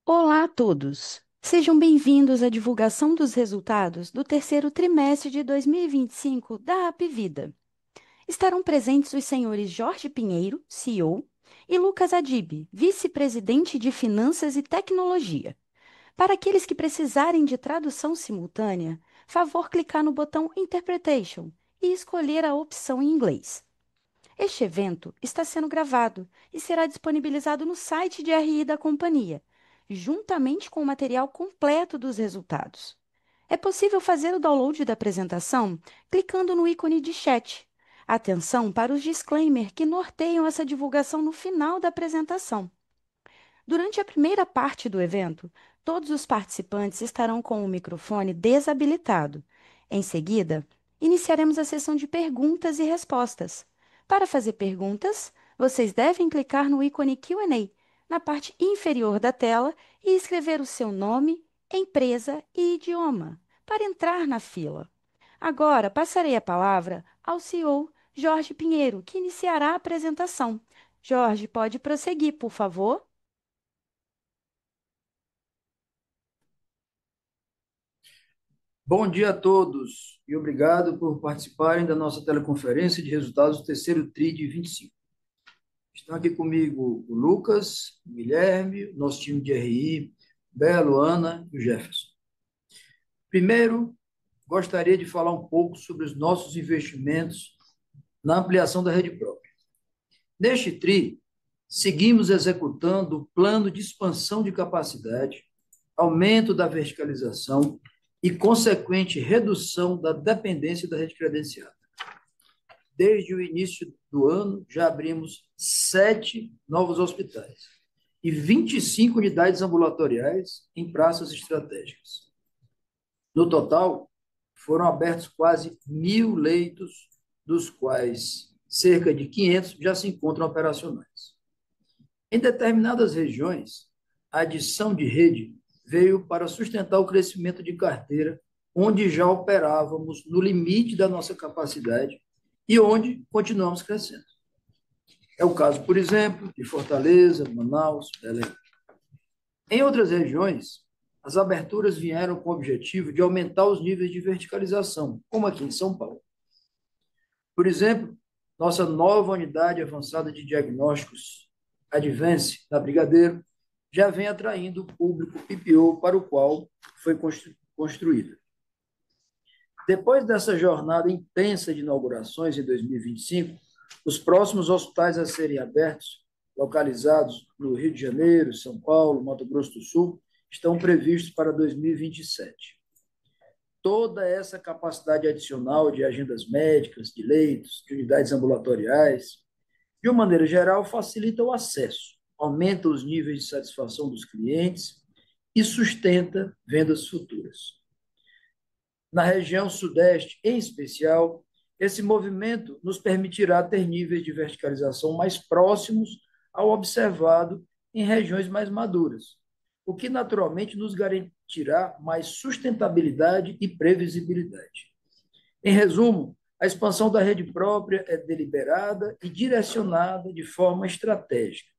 Olá a todos! Sejam bem-vindos à divulgação dos resultados do terceiro trimestre de 2025 da Apvida. Estarão presentes os senhores Jorge Pinheiro, CEO, e Lucas Adib, vice-presidente de Finanças e Tecnologia. Para aqueles que precisarem de tradução simultânea, favor clicar no botão Interpretation e escolher a opção em inglês. Este evento está sendo gravado e será disponibilizado no site de RI da companhia, juntamente com o material completo dos resultados. É possível fazer o download da apresentação clicando no ícone de chat. Atenção para os disclaimers que norteiam essa divulgação no final da apresentação. Durante a primeira parte do evento, todos os participantes estarão com o microfone desabilitado. Em seguida, iniciaremos a sessão de perguntas e respostas. Para fazer perguntas, vocês devem clicar no ícone Q&A na parte inferior da tela e escrever o seu nome, empresa e idioma para entrar na fila. Agora, passarei a palavra ao CEO Jorge Pinheiro, que iniciará a apresentação. Jorge, pode prosseguir, por favor? Bom dia a todos e obrigado por participarem da nossa teleconferência de resultados do terceiro TRI de 25. Estão aqui comigo o Lucas, o Guilherme, o nosso time de RI, Belo, Ana e o Jefferson. Primeiro, gostaria de falar um pouco sobre os nossos investimentos na ampliação da rede própria. Neste TRI, seguimos executando o plano de expansão de capacidade, aumento da verticalização e consequente redução da dependência da rede credenciada. Desde o início do ano, já abrimos 7 novos hospitais e 25 unidades ambulatoriais em praças estratégicas. No total, foram abertos quase 1.000 leitos, dos quais cerca de 500 já se encontram operacionais. Em determinadas regiões, a adição de rede veio para sustentar o crescimento de carteira, onde já operávamos no limite da nossa capacidade e onde continuamos crescendo. É o caso, por exemplo, de Fortaleza, Manaus, Belém. Em outras regiões, as aberturas vieram com o objetivo de aumentar os níveis de verticalização, como aqui em São Paulo. Por exemplo, nossa nova unidade avançada de diagnósticos, Advance, na Brigadeiro, já vem atraindo o público PPO para o qual foi construída. Depois dessa jornada intensa de inaugurações em 2025, os próximos hospitais a serem abertos, localizados no Rio de Janeiro, São Paulo, Mato Grosso do Sul, estão previstos para 2027. Toda essa capacidade adicional de agendas médicas, de leitos, de unidades ambulatoriais, de uma maneira geral, facilita o acesso, aumenta os níveis de satisfação dos clientes e sustenta vendas futuras. Na região Sudeste, em especial, esse movimento nos permitirá ter níveis de verticalização mais próximos ao observado em regiões mais maduras, o que naturalmente nos garantirá mais sustentabilidade e previsibilidade. Em resumo, a expansão da rede própria é deliberada e direcionada de forma estratégica.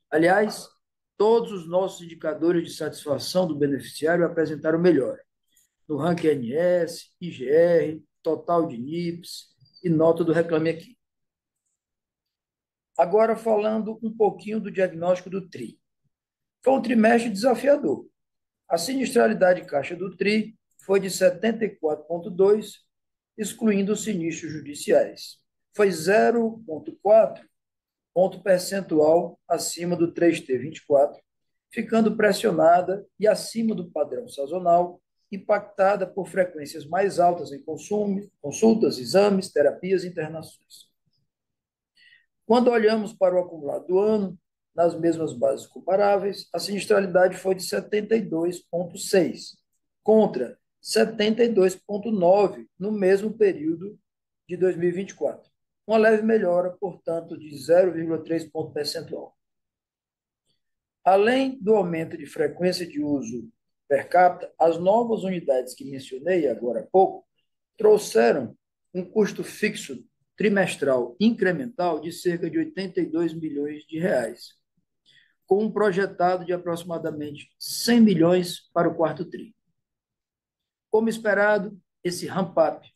Aliás, todos os nossos indicadores de satisfação do beneficiário apresentaram melhora no ranking ANS, IGR, total de NIPS e nota do Reclame Aqui. Agora, falando um pouquinho do diagnóstico do TRI. Foi um trimestre desafiador. A sinistralidade caixa do TRI foi de 74,2, excluindo os sinistros judiciais. Foi 0,4 ponto percentual acima do 3T24, ficando pressionada e acima do padrão sazonal, impactada por frequências mais altas em consumo, consultas, exames, terapias e internações. Quando olhamos para o acumulado do ano, nas mesmas bases comparáveis, a sinistralidade foi de 72,6, contra 72,9 no mesmo período de 2024. Uma leve melhora, portanto, de 0,3 ponto percentual. Além do aumento de frequência de uso per capita, as novas unidades que mencionei agora há pouco trouxeram um custo fixo trimestral incremental de cerca de 82 milhões de reais. com um projetado de aproximadamente 100 milhões para o quarto tri. Como esperado, esse ramp-up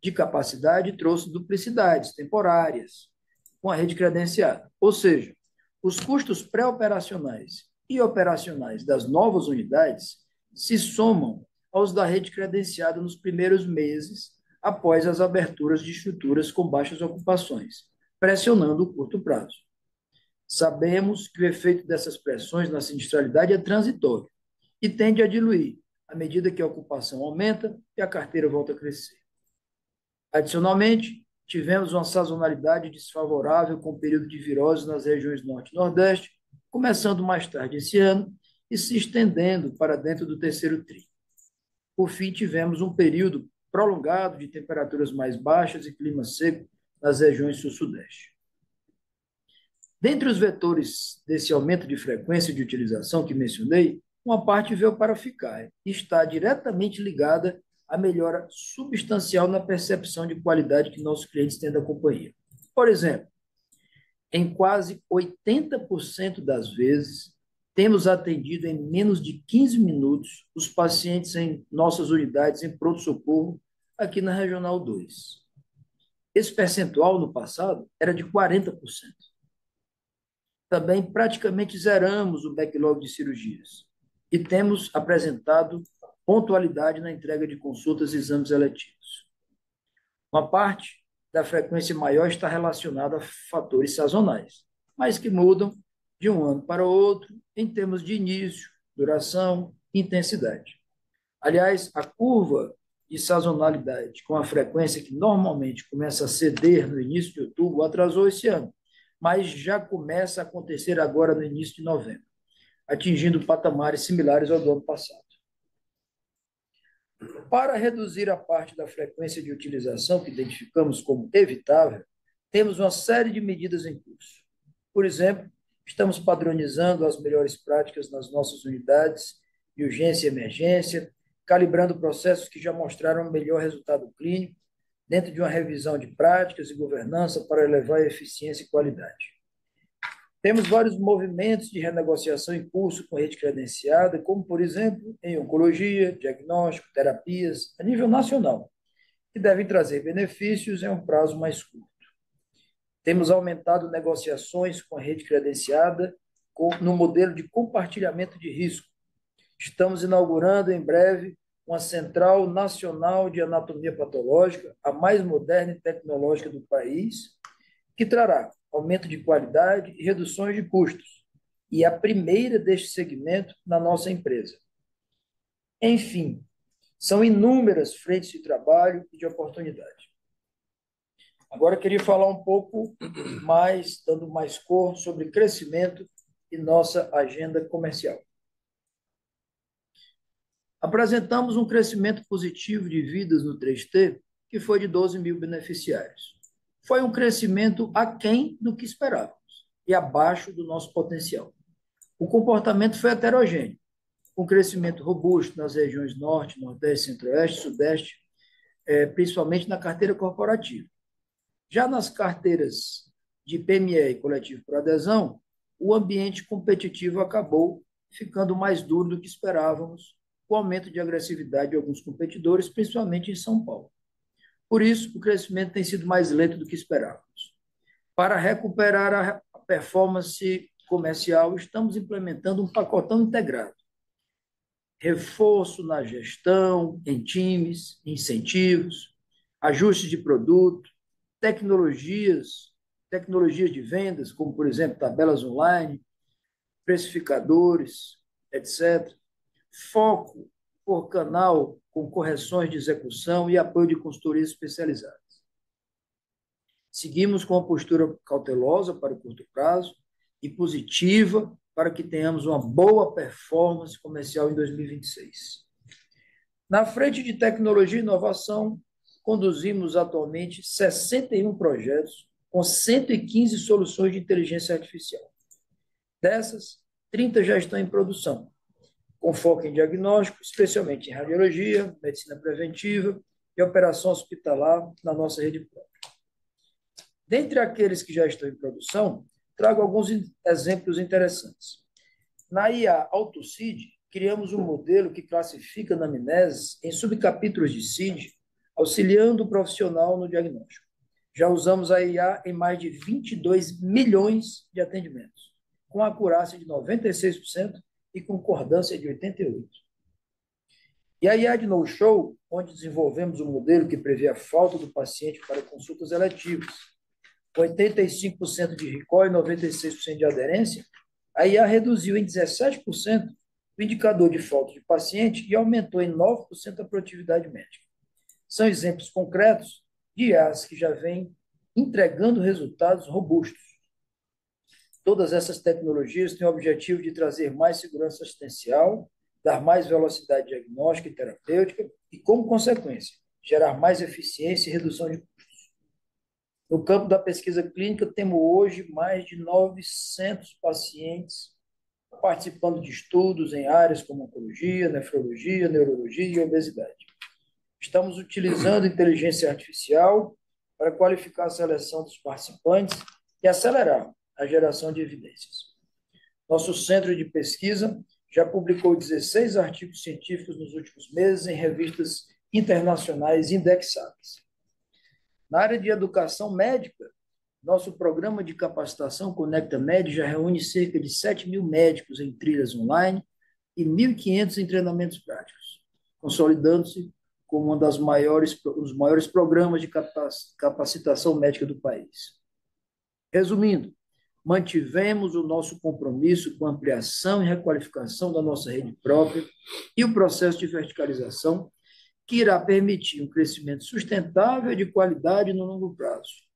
de capacidade trouxe duplicidades temporárias com a rede credenciada, ou seja, os custos pré-operacionais e operacionais das novas unidades se somam aos da rede credenciada nos primeiros meses após as aberturas de estruturas com baixas ocupações, pressionando o curto prazo. Sabemos que o efeito dessas pressões na sinistralidade é transitório e tende a diluir à medida que a ocupação aumenta e a carteira volta a crescer. Adicionalmente, tivemos uma sazonalidade desfavorável com o período de virose nas regiões Norte e Nordeste, começando mais tarde esse ano e se estendendo para dentro do terceiro tri. Por fim, tivemos um período prolongado de temperaturas mais baixas e clima seco nas regiões sul-sudeste. Dentre os vetores desse aumento de frequência de utilização que mencionei, uma parte veio para ficar e está diretamente ligada à melhora substancial na percepção de qualidade que nossos clientes têm da companhia. Por exemplo, em quase 80% das vezes, temos atendido em menos de 15 minutos os pacientes em nossas unidades em pronto-socorro aqui na Regional 2. Esse percentual no passado era de 40%. Também praticamente zeramos o backlog de cirurgias e temos apresentado pontualidade na entrega de consultas e exames eletivos. Uma parte da frequência maior está relacionada a fatores sazonais, mas que mudam de um ano para o outro em termos de início, duração e intensidade. Aliás, a curva de sazonalidade, com a frequência que normalmente começa a ceder no início de outubro, atrasou esse ano, mas já começa a acontecer agora no início de novembro, atingindo patamares similares ao do ano passado. Para reduzir a parte da frequência de utilização que identificamos como evitável, temos uma série de medidas em curso. Por exemplo, estamos padronizando as melhores práticas nas nossas unidades de urgência e emergência, calibrando processos que já mostraram um melhor resultado clínico, dentro de uma revisão de práticas e governança para elevar a eficiência e qualidade. Temos vários movimentos de renegociação em curso com rede credenciada, como, por exemplo, em oncologia, diagnóstico, terapias, a nível nacional, que devem trazer benefícios em um prazo mais curto. Temos aumentado negociações com a rede credenciada no modelo de compartilhamento de risco. Estamos inaugurando em breve uma Central Nacional de Anatomia Patológica, a mais moderna e tecnológica do país, que trará aumento de qualidade e reduções de custos, e a primeira deste segmento na nossa empresa. Enfim, são inúmeras frentes de trabalho e de oportunidade. Agora, eu queria falar um pouco mais, dando mais cor, sobre crescimento e nossa agenda comercial. Apresentamos um crescimento positivo de vidas no 3T, que foi de 12 mil beneficiários. Foi um crescimento aquém do que esperávamos e abaixo do nosso potencial. O comportamento foi heterogêneo, com crescimento robusto nas regiões Norte, Nordeste, Centro-Oeste, Sudeste, principalmente na carteira corporativa. Já nas carteiras de PME e coletivo por adesão, o ambiente competitivo acabou ficando mais duro do que esperávamos, com o aumento de agressividade de alguns competidores, principalmente em São Paulo. Por isso, o crescimento tem sido mais lento do que esperávamos. Para recuperar a performance comercial, estamos implementando um pacotão integrado. Reforço na gestão, em times, incentivos, ajustes de produto, tecnologias de vendas, como, por exemplo, tabelas online, precificadores, etc. Foco por canal com correções de execução e apoio de consultorias especializadas. Seguimos com uma postura cautelosa para o curto prazo e positiva para que tenhamos uma boa performance comercial em 2026. Na frente de tecnologia e inovação, conduzimos atualmente 61 projetos com 115 soluções de inteligência artificial. Dessas, 30 já estão em produção, com foco em diagnóstico, especialmente em radiologia, medicina preventiva e operação hospitalar na nossa rede própria. Dentre aqueles que já estão em produção, trago alguns exemplos interessantes. Na IA AutoCID, criamos um modelo que classifica anamneses em subcapítulos de CID, auxiliando o profissional no diagnóstico. Já usamos a IA em mais de 22 milhões de atendimentos, com acurácia de 96% e concordância de 88%. E a IA de No-Show, onde desenvolvemos um modelo que prevê a falta do paciente para consultas eletivas, com 85% de recall e 96% de aderência, a IA reduziu em 17% o indicador de falta de paciente e aumentou em 9% a produtividade médica. São exemplos concretos de IAs que já vêm entregando resultados robustos. Todas essas tecnologias têm o objetivo de trazer mais segurança assistencial, dar mais velocidade diagnóstica e terapêutica e, como consequência, gerar mais eficiência e redução de custos. No campo da pesquisa clínica, temos hoje mais de 900 pacientes participando de estudos em áreas como oncologia, nefrologia, neurologia e obesidade. Estamos utilizando inteligência artificial para qualificar a seleção dos participantes e acelerar a geração de evidências. Nosso centro de pesquisa já publicou 16 artigos científicos nos últimos meses em revistas internacionais indexadas. Na área de educação médica, nosso programa de capacitação Conecta Med já reúne cerca de 7 mil médicos em trilhas online e 1.500 em treinamentos práticos, consolidando-se como um dos maiores programas de capacitação médica do país. Resumindo, mantivemos o nosso compromisso com a ampliação e requalificação da nossa rede própria e o processo de verticalização, que irá permitir um crescimento sustentável e de qualidade no longo prazo.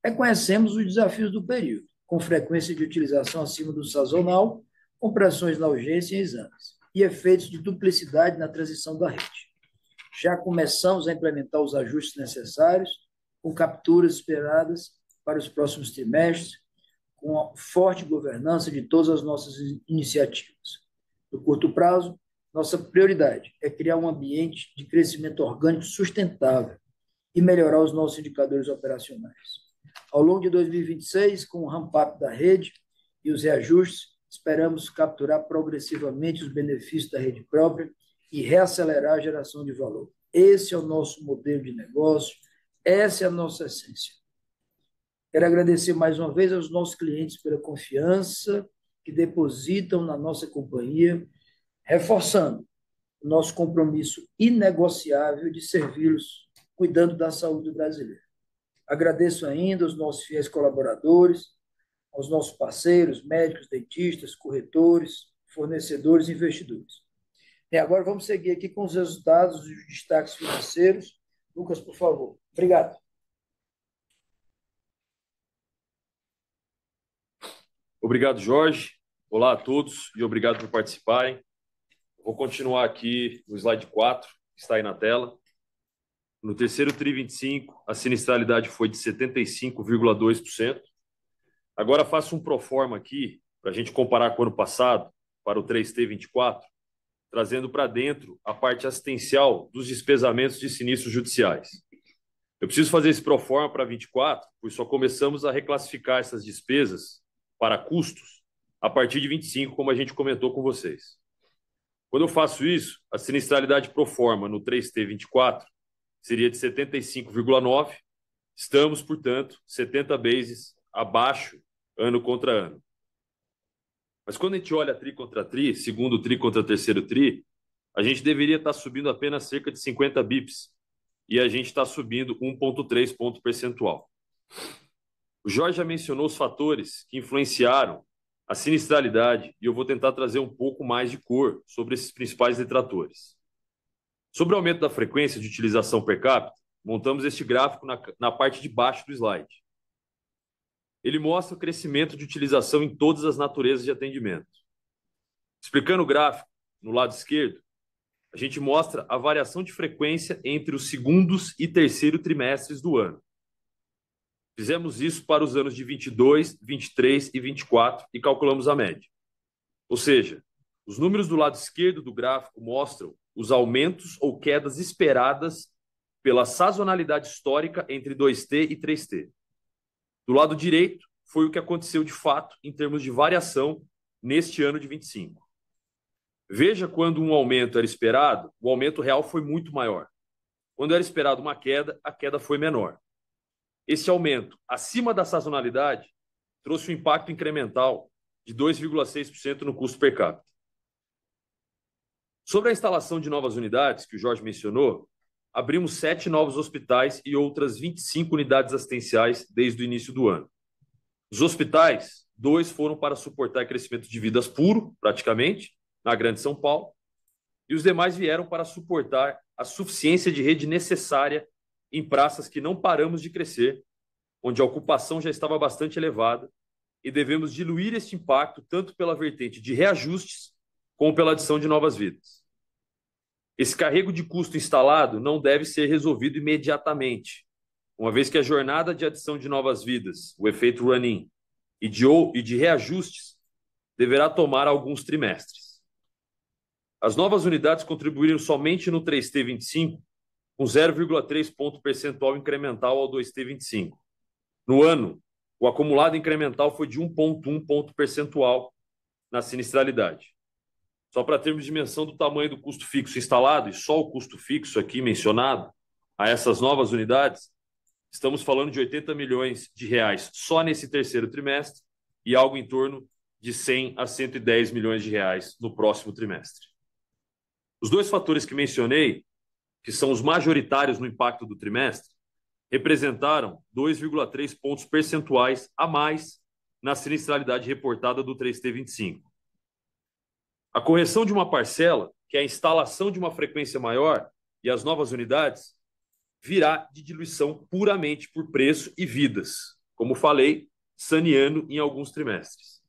Reconhecemos os desafios do período, com frequência de utilização acima do sazonal, com pressões na urgência e exames, e efeitos de duplicidade na transição da rede. Já começamos a implementar os ajustes necessários, com capturas esperadas para os próximos trimestres, com a forte governança de todas as nossas iniciativas. No curto prazo, nossa prioridade é criar um ambiente de crescimento orgânico sustentável e melhorar os nossos indicadores operacionais. Ao longo de 2026, com o ramp-up da rede e os reajustes, esperamos capturar progressivamente os benefícios da rede própria e reacelerar a geração de valor. Esse é o nosso modelo de negócio, essa é a nossa essência. Quero agradecer mais uma vez aos nossos clientes pela confiança que depositam na nossa companhia, reforçando o nosso compromisso inegociável de servi-los, cuidando da saúde brasileira. Agradeço ainda aos nossos fiéis colaboradores, aos nossos parceiros, médicos, dentistas, corretores, fornecedores e investidores. E agora vamos seguir aqui com os resultados e os destaques financeiros. Lucas, por favor. Obrigado. Obrigado, Jorge. Olá a todos e obrigado por participarem. Vou continuar aqui no slide 4, que está aí na tela. No terceiro TRI 25, a sinistralidade foi de 75,2%. Agora faço um proforma aqui, para a gente comparar com o ano passado, para o 3T 24, trazendo para dentro a parte assistencial dos despesamentos de sinistros judiciais. Eu preciso fazer esse proforma para 24, pois só começamos a reclassificar essas despesas para custos a partir de 25, como a gente comentou com vocês. Quando eu faço isso, a sinistralidade proforma no 3T 24 seria de 75,9. Estamos, portanto, 70 bases abaixo, ano contra ano. Mas quando a gente olha TRI contra TRI, segundo TRI contra terceiro TRI, a gente deveria estar subindo apenas cerca de 50 bips. E a gente está subindo 1,3 ponto percentual. O Jorge já mencionou os fatores que influenciaram a sinistralidade e eu vou tentar trazer um pouco mais de cor sobre esses principais detratores. Sobre o aumento da frequência de utilização per capita, montamos este gráfico na parte de baixo do slide. Ele mostra o crescimento de utilização em todas as naturezas de atendimento. Explicando o gráfico, no lado esquerdo, a gente mostra a variação de frequência entre os segundos e terceiro trimestres do ano. Fizemos isso para os anos de 22, 23 e 24 e calculamos a média. Ou seja, os números do lado esquerdo do gráfico mostram os aumentos ou quedas esperadas pela sazonalidade histórica entre 2T e 3T. Do lado direito, foi o que aconteceu de fato em termos de variação neste ano de 25. Veja, quando um aumento era esperado, o aumento real foi muito maior. Quando era esperado uma queda, a queda foi menor. Esse aumento, acima da sazonalidade, trouxe um impacto incremental de 2,6% no custo per capita. Sobre a instalação de novas unidades, que o Jorge mencionou, abrimos 7 novos hospitais e outras 25 unidades assistenciais desde o início do ano. Os hospitais, 2 foram para suportar crescimento de vidas puro, praticamente, na Grande São Paulo, e os demais vieram para suportar a suficiência de rede necessária em praças que não paramos de crescer, onde a ocupação já estava bastante elevada, e devemos diluir este impacto tanto pela vertente de reajustes como pela adição de novas vidas. Esse carrego de custo instalado não deve ser resolvido imediatamente, uma vez que a jornada de adição de novas vidas, o efeito run-in, e de reajustes, deverá tomar alguns trimestres. As novas unidades contribuíram somente no 3T25, com 0,3 ponto percentual incremental ao 2T25. No ano, o acumulado incremental foi de 1,1 ponto percentual na sinistralidade. Só para termos dimensão do tamanho do custo fixo instalado, e só o custo fixo aqui mencionado, a essas novas unidades, estamos falando de 80 milhões de reais só nesse terceiro trimestre e algo em torno de 100 a 110 milhões de reais no próximo trimestre. Os 2 fatores que mencionei, que são os majoritários no impacto do trimestre, representaram 2,3 pontos percentuais a mais na sinistralidade reportada do 3T25. A correção de uma parcela, que é a instalação de uma frequência maior, e as novas unidades, virá de diluição puramente por preço e vidas, como falei, saneando em alguns trimestres.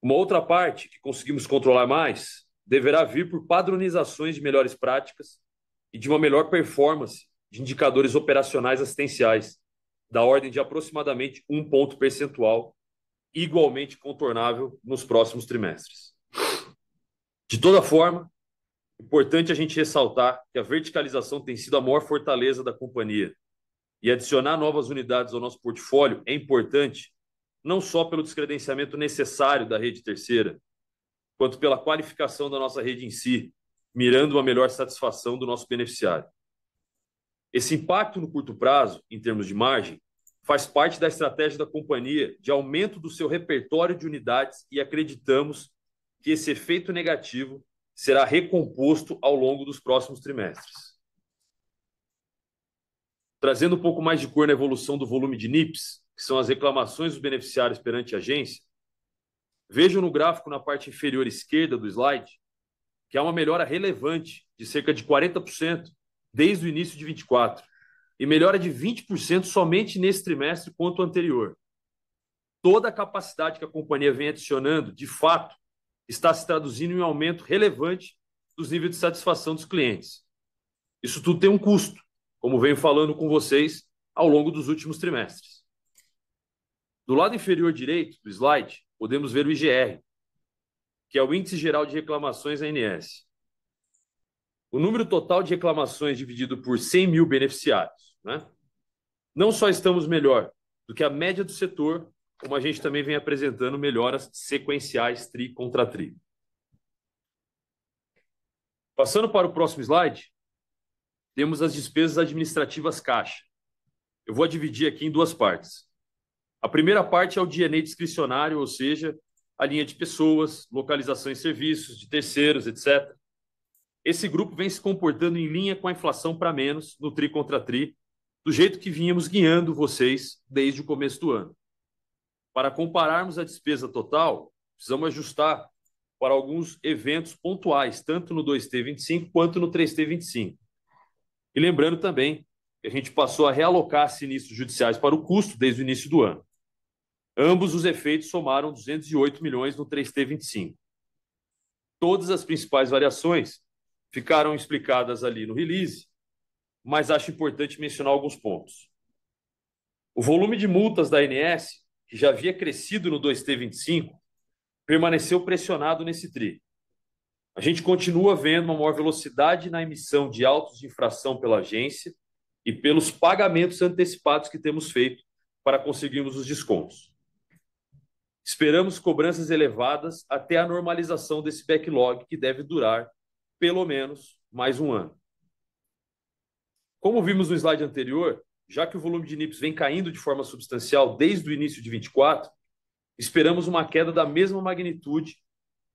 Uma outra parte que conseguimos controlar mais deverá vir por padronizações de melhores práticas e de uma melhor performance de indicadores operacionais assistenciais, da ordem de aproximadamente 1 ponto percentual, igualmente contornável nos próximos trimestres. De toda forma, é importante a gente ressaltar que a verticalização tem sido a maior fortaleza da companhia, e adicionar novas unidades ao nosso portfólio é importante não só pelo descredenciamento necessário da rede terceira, quanto pela qualificação da nossa rede em si, mirando uma melhor satisfação do nosso beneficiário. Esse impacto no curto prazo, em termos de margem, faz parte da estratégia da companhia de aumento do seu repertório de unidades e acreditamos que esse efeito negativo será recomposto ao longo dos próximos trimestres. Trazendo um pouco mais de cor na evolução do volume de NIPs, que são as reclamações dos beneficiários perante a agência, vejam no gráfico na parte inferior esquerda do slide que há uma melhora relevante de cerca de 40% desde o início de 24 e melhora de 20% somente nesse trimestre quanto ao anterior. Toda a capacidade que a companhia vem adicionando, de fato, está se traduzindo em um aumento relevante dos níveis de satisfação dos clientes. Isso tudo tem um custo, como venho falando com vocês ao longo dos últimos trimestres. Do lado inferior direito do slide, podemos ver o IGR, que é o Índice Geral de Reclamações ANS. O número total de reclamações dividido por 100 mil beneficiários, né? Não só estamos melhor do que a média do setor, como a gente também vem apresentando melhoras sequenciais tri contra tri. Passando para o próximo slide, temos as despesas administrativas caixa. Eu vou dividir aqui em 2 partes. A primeira parte é o D&A discricionário, ou seja, a linha de pessoas, localização em serviços, de terceiros, etc. Esse grupo vem se comportando em linha com a inflação para menos no tri contra tri, do jeito que vínhamos guiando vocês desde o começo do ano. Para compararmos a despesa total, precisamos ajustar para alguns eventos pontuais, tanto no 2T25 quanto no 3T25. E lembrando também que a gente passou a realocar sinistros judiciais para o custo desde o início do ano. Ambos os efeitos somaram 208 milhões no 3T25. Todas as principais variações ficaram explicadas ali no release, mas acho importante mencionar alguns pontos. O volume de multas da ANS, que já havia crescido no 2T25, permaneceu pressionado nesse tri. A gente continua vendo uma maior velocidade na emissão de autos de infração pela agência e pelos pagamentos antecipados que temos feito para conseguirmos os descontos. Esperamos cobranças elevadas até a normalização desse backlog, que deve durar pelo menos mais um ano. Como vimos no slide anterior, já que o volume de NIPs vem caindo de forma substancial desde o início de 24, esperamos uma queda da mesma magnitude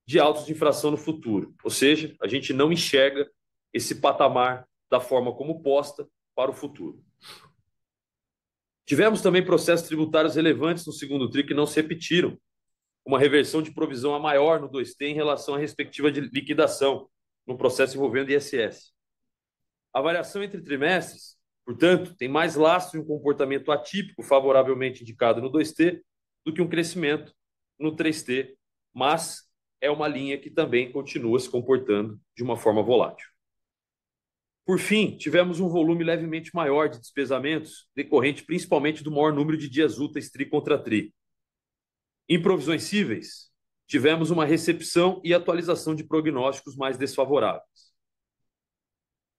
de autos de infração no futuro. Ou seja, a gente não enxerga esse patamar da forma como posta para o futuro. Tivemos também processos tributários relevantes no segundo TRI que não se repetiram, uma reversão de provisão a maior no 2T em relação à respectiva de liquidação no processo envolvendo ISS. A variação entre trimestres, portanto, tem mais lastro em um comportamento atípico favoravelmente indicado no 2T do que um crescimento no 3T, mas é uma linha que também continua se comportando de uma forma volátil. Por fim, tivemos um volume levemente maior de despesamentos, decorrente principalmente do maior número de dias úteis TRI contra TRI. Em provisões cíveis, tivemos uma recepção e atualização de prognósticos mais desfavoráveis.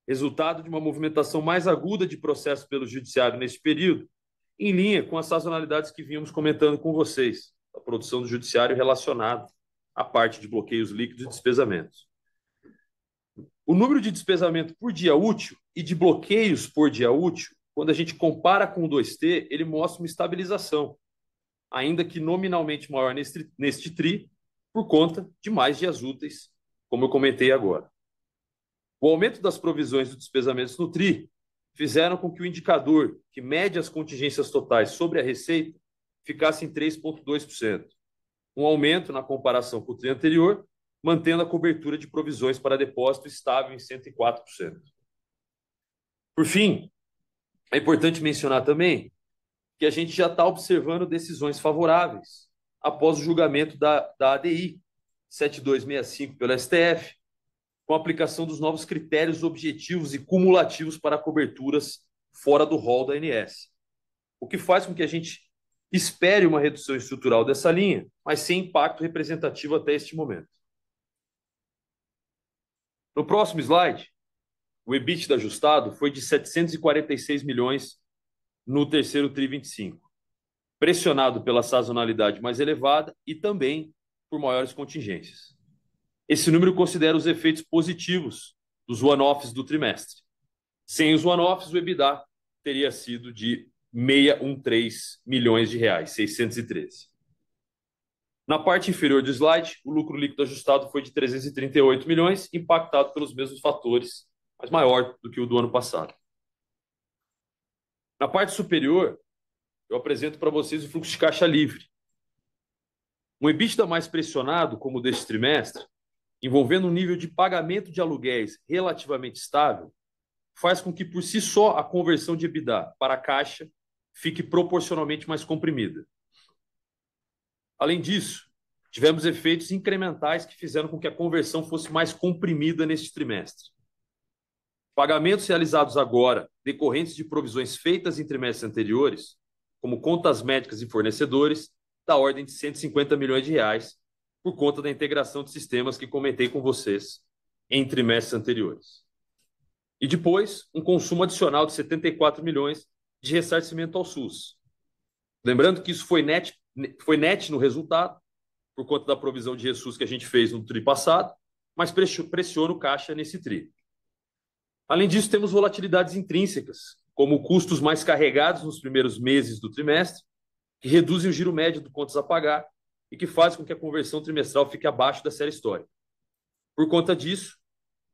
Resultado de uma movimentação mais aguda de processo pelo judiciário neste período, em linha com as sazonalidades que vínhamos comentando com vocês, a produção do judiciário relacionada à parte de bloqueios líquidos e despesamentos. O número de despesamento por dia útil e de bloqueios por dia útil, quando a gente compara com o 2T, ele mostra uma estabilização, ainda que nominalmente maior neste TRI, por conta de mais dias úteis, como eu comentei agora. O aumento das provisões dos despesamentos no TRI fizeram com que o indicador que mede as contingências totais sobre a receita ficasse em 3,2%, um aumento na comparação com o TRI anterior, mantendo a cobertura de provisões para depósito estável em 104%. Por fim, é importante mencionar também que a gente já está observando decisões favoráveis após o julgamento da ADI 7265 pelo STF, com a aplicação dos novos critérios objetivos e cumulativos para coberturas fora do rol da ANS, o que faz com que a gente espere uma redução estrutural dessa linha, mas sem impacto representativo até este momento. No próximo slide, o EBITDA ajustado foi de 746 milhões no terceiro TRI 25, pressionado pela sazonalidade mais elevada e também por maiores contingências. Esse número considera os efeitos positivos dos one-offs do trimestre. Sem os one-offs, o EBITDA teria sido de 613 milhões de reais, 613. Na parte inferior do slide, o lucro líquido ajustado foi de 338 milhões, impactado pelos mesmos fatores, mas maior do que o do ano passado. Na parte superior, eu apresento para vocês o fluxo de caixa livre. Um EBITDA mais pressionado, como o deste trimestre, envolvendo um nível de pagamento de aluguéis relativamente estável, faz com que, por si só, a conversão de EBITDA para a caixa fique proporcionalmente mais comprimida. Além disso, tivemos efeitos incrementais que fizeram com que a conversão fosse mais comprimida neste trimestre. Pagamentos realizados agora, decorrentes de provisões feitas em trimestres anteriores, como contas médicas e fornecedores, da ordem de 150 milhões de reais, por conta da integração de sistemas que comentei com vocês em trimestres anteriores. E depois, um consumo adicional de 74 milhões de ressarcimento ao SUS. Lembrando que isso foi net no resultado, por conta da provisão de ressus que a gente fez no TRI passado, mas pressiona o caixa nesse TRI. Além disso, temos volatilidades intrínsecas, como custos mais carregados nos primeiros meses do trimestre, que reduzem o giro médio do contas a pagar e que fazem com que a conversão trimestral fique abaixo da série histórica. Por conta disso,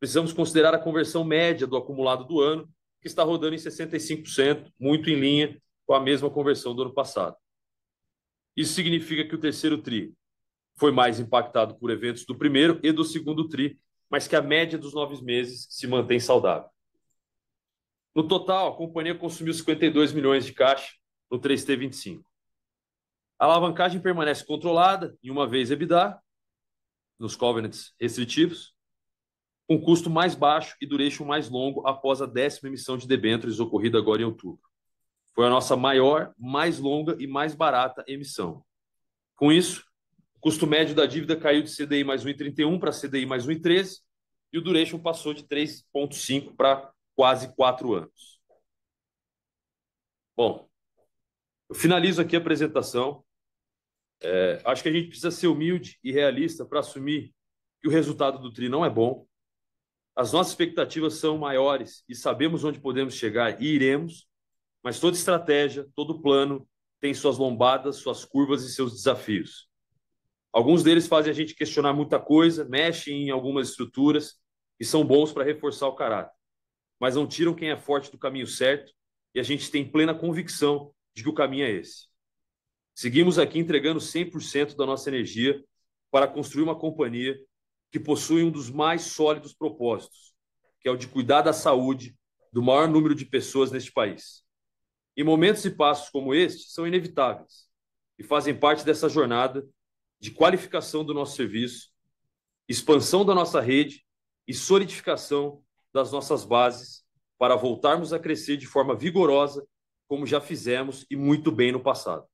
precisamos considerar a conversão média do acumulado do ano, que está rodando em 65%, muito em linha com a mesma conversão do ano passado. Isso significa que o terceiro TRI foi mais impactado por eventos do primeiro e do segundo TRI, mas que a média dos 9 meses se mantém saudável. No total, a companhia consumiu 52 milhões de caixa no 3T 25. A alavancagem permanece controlada em uma vez EBITDA, nos covenants restritivos, com custo mais baixo e duration mais longo após a 10ª emissão de debêntures ocorrida agora em outubro. Foi a nossa maior, mais longa e mais barata emissão. Com isso, o custo médio da dívida caiu de CDI mais 1,31 para CDI mais 1,13 e o duration passou de 3,5 para quase 4 anos. Bom, eu finalizo aqui a apresentação Acho que a gente precisa ser humilde e realista para assumir que o resultado do TRI não é bom. As nossas expectativas são maiores e sabemos onde podemos chegar e iremos, mas toda estratégia, todo plano tem suas lombadas, suas curvas e seus desafios. Alguns deles fazem a gente questionar muita coisa, mexem em algumas estruturas e são bons para reforçar o caráter, mas não tiram quem é forte do caminho certo e a gente tem plena convicção de que o caminho é esse. Seguimos aqui entregando 100% da nossa energia para construir uma companhia que possui um dos mais sólidos propósitos, que é o de cuidar da saúde do maior número de pessoas neste país. E momentos e passos como este são inevitáveis e fazem parte dessa jornada de qualificação do nosso serviço, expansão da nossa rede e solidificação das nossas bases para voltarmos a crescer de forma vigorosa, como já fizemos e muito bem no passado.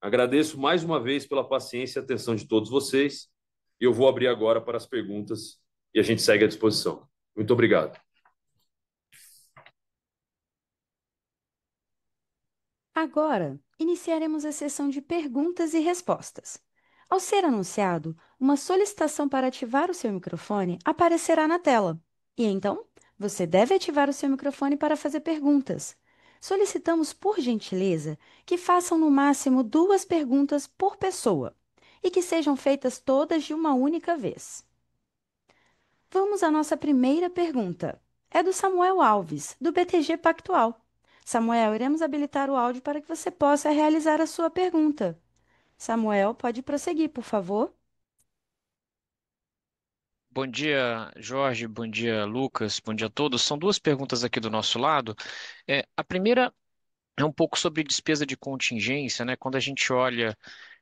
Agradeço mais uma vez pela paciência e atenção de todos vocês. Eu vou abrir agora para as perguntas e a gente segue à disposição. Muito obrigado. Agora, iniciaremos a sessão de perguntas e respostas. Ao ser anunciado, uma solicitação para ativar o seu microfone aparecerá na tela. E então, você deve ativar o seu microfone para fazer perguntas. Solicitamos, por gentileza, que façam no máximo 2 perguntas por pessoa e que sejam feitas todas de uma única vez. Vamos à nossa primeira pergunta. É do Samuel Alves, do BTG Pactual. Samuel, iremos habilitar o áudio para que você possa realizar a sua pergunta. Samuel, pode prosseguir, por favor. Bom dia, Jorge. Bom dia, Lucas. Bom dia a todos. São 2 perguntas aqui do nosso lado. A primeira é um pouco sobre despesa de contingência, né? Quando a gente olha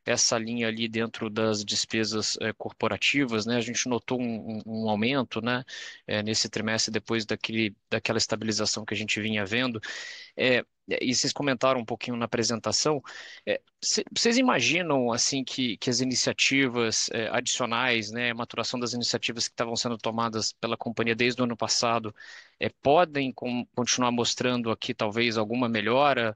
essa linha ali dentro das despesas corporativas, né? A gente notou um aumento, né? Nesse trimestre depois daquela estabilização que a gente vinha vendo. É, e vocês comentaram um pouquinho na apresentação. Vocês imaginam assim que as iniciativas adicionais, né, a maturação das iniciativas que estavam sendo tomadas pela companhia desde o ano passado, podem continuar mostrando aqui talvez alguma melhora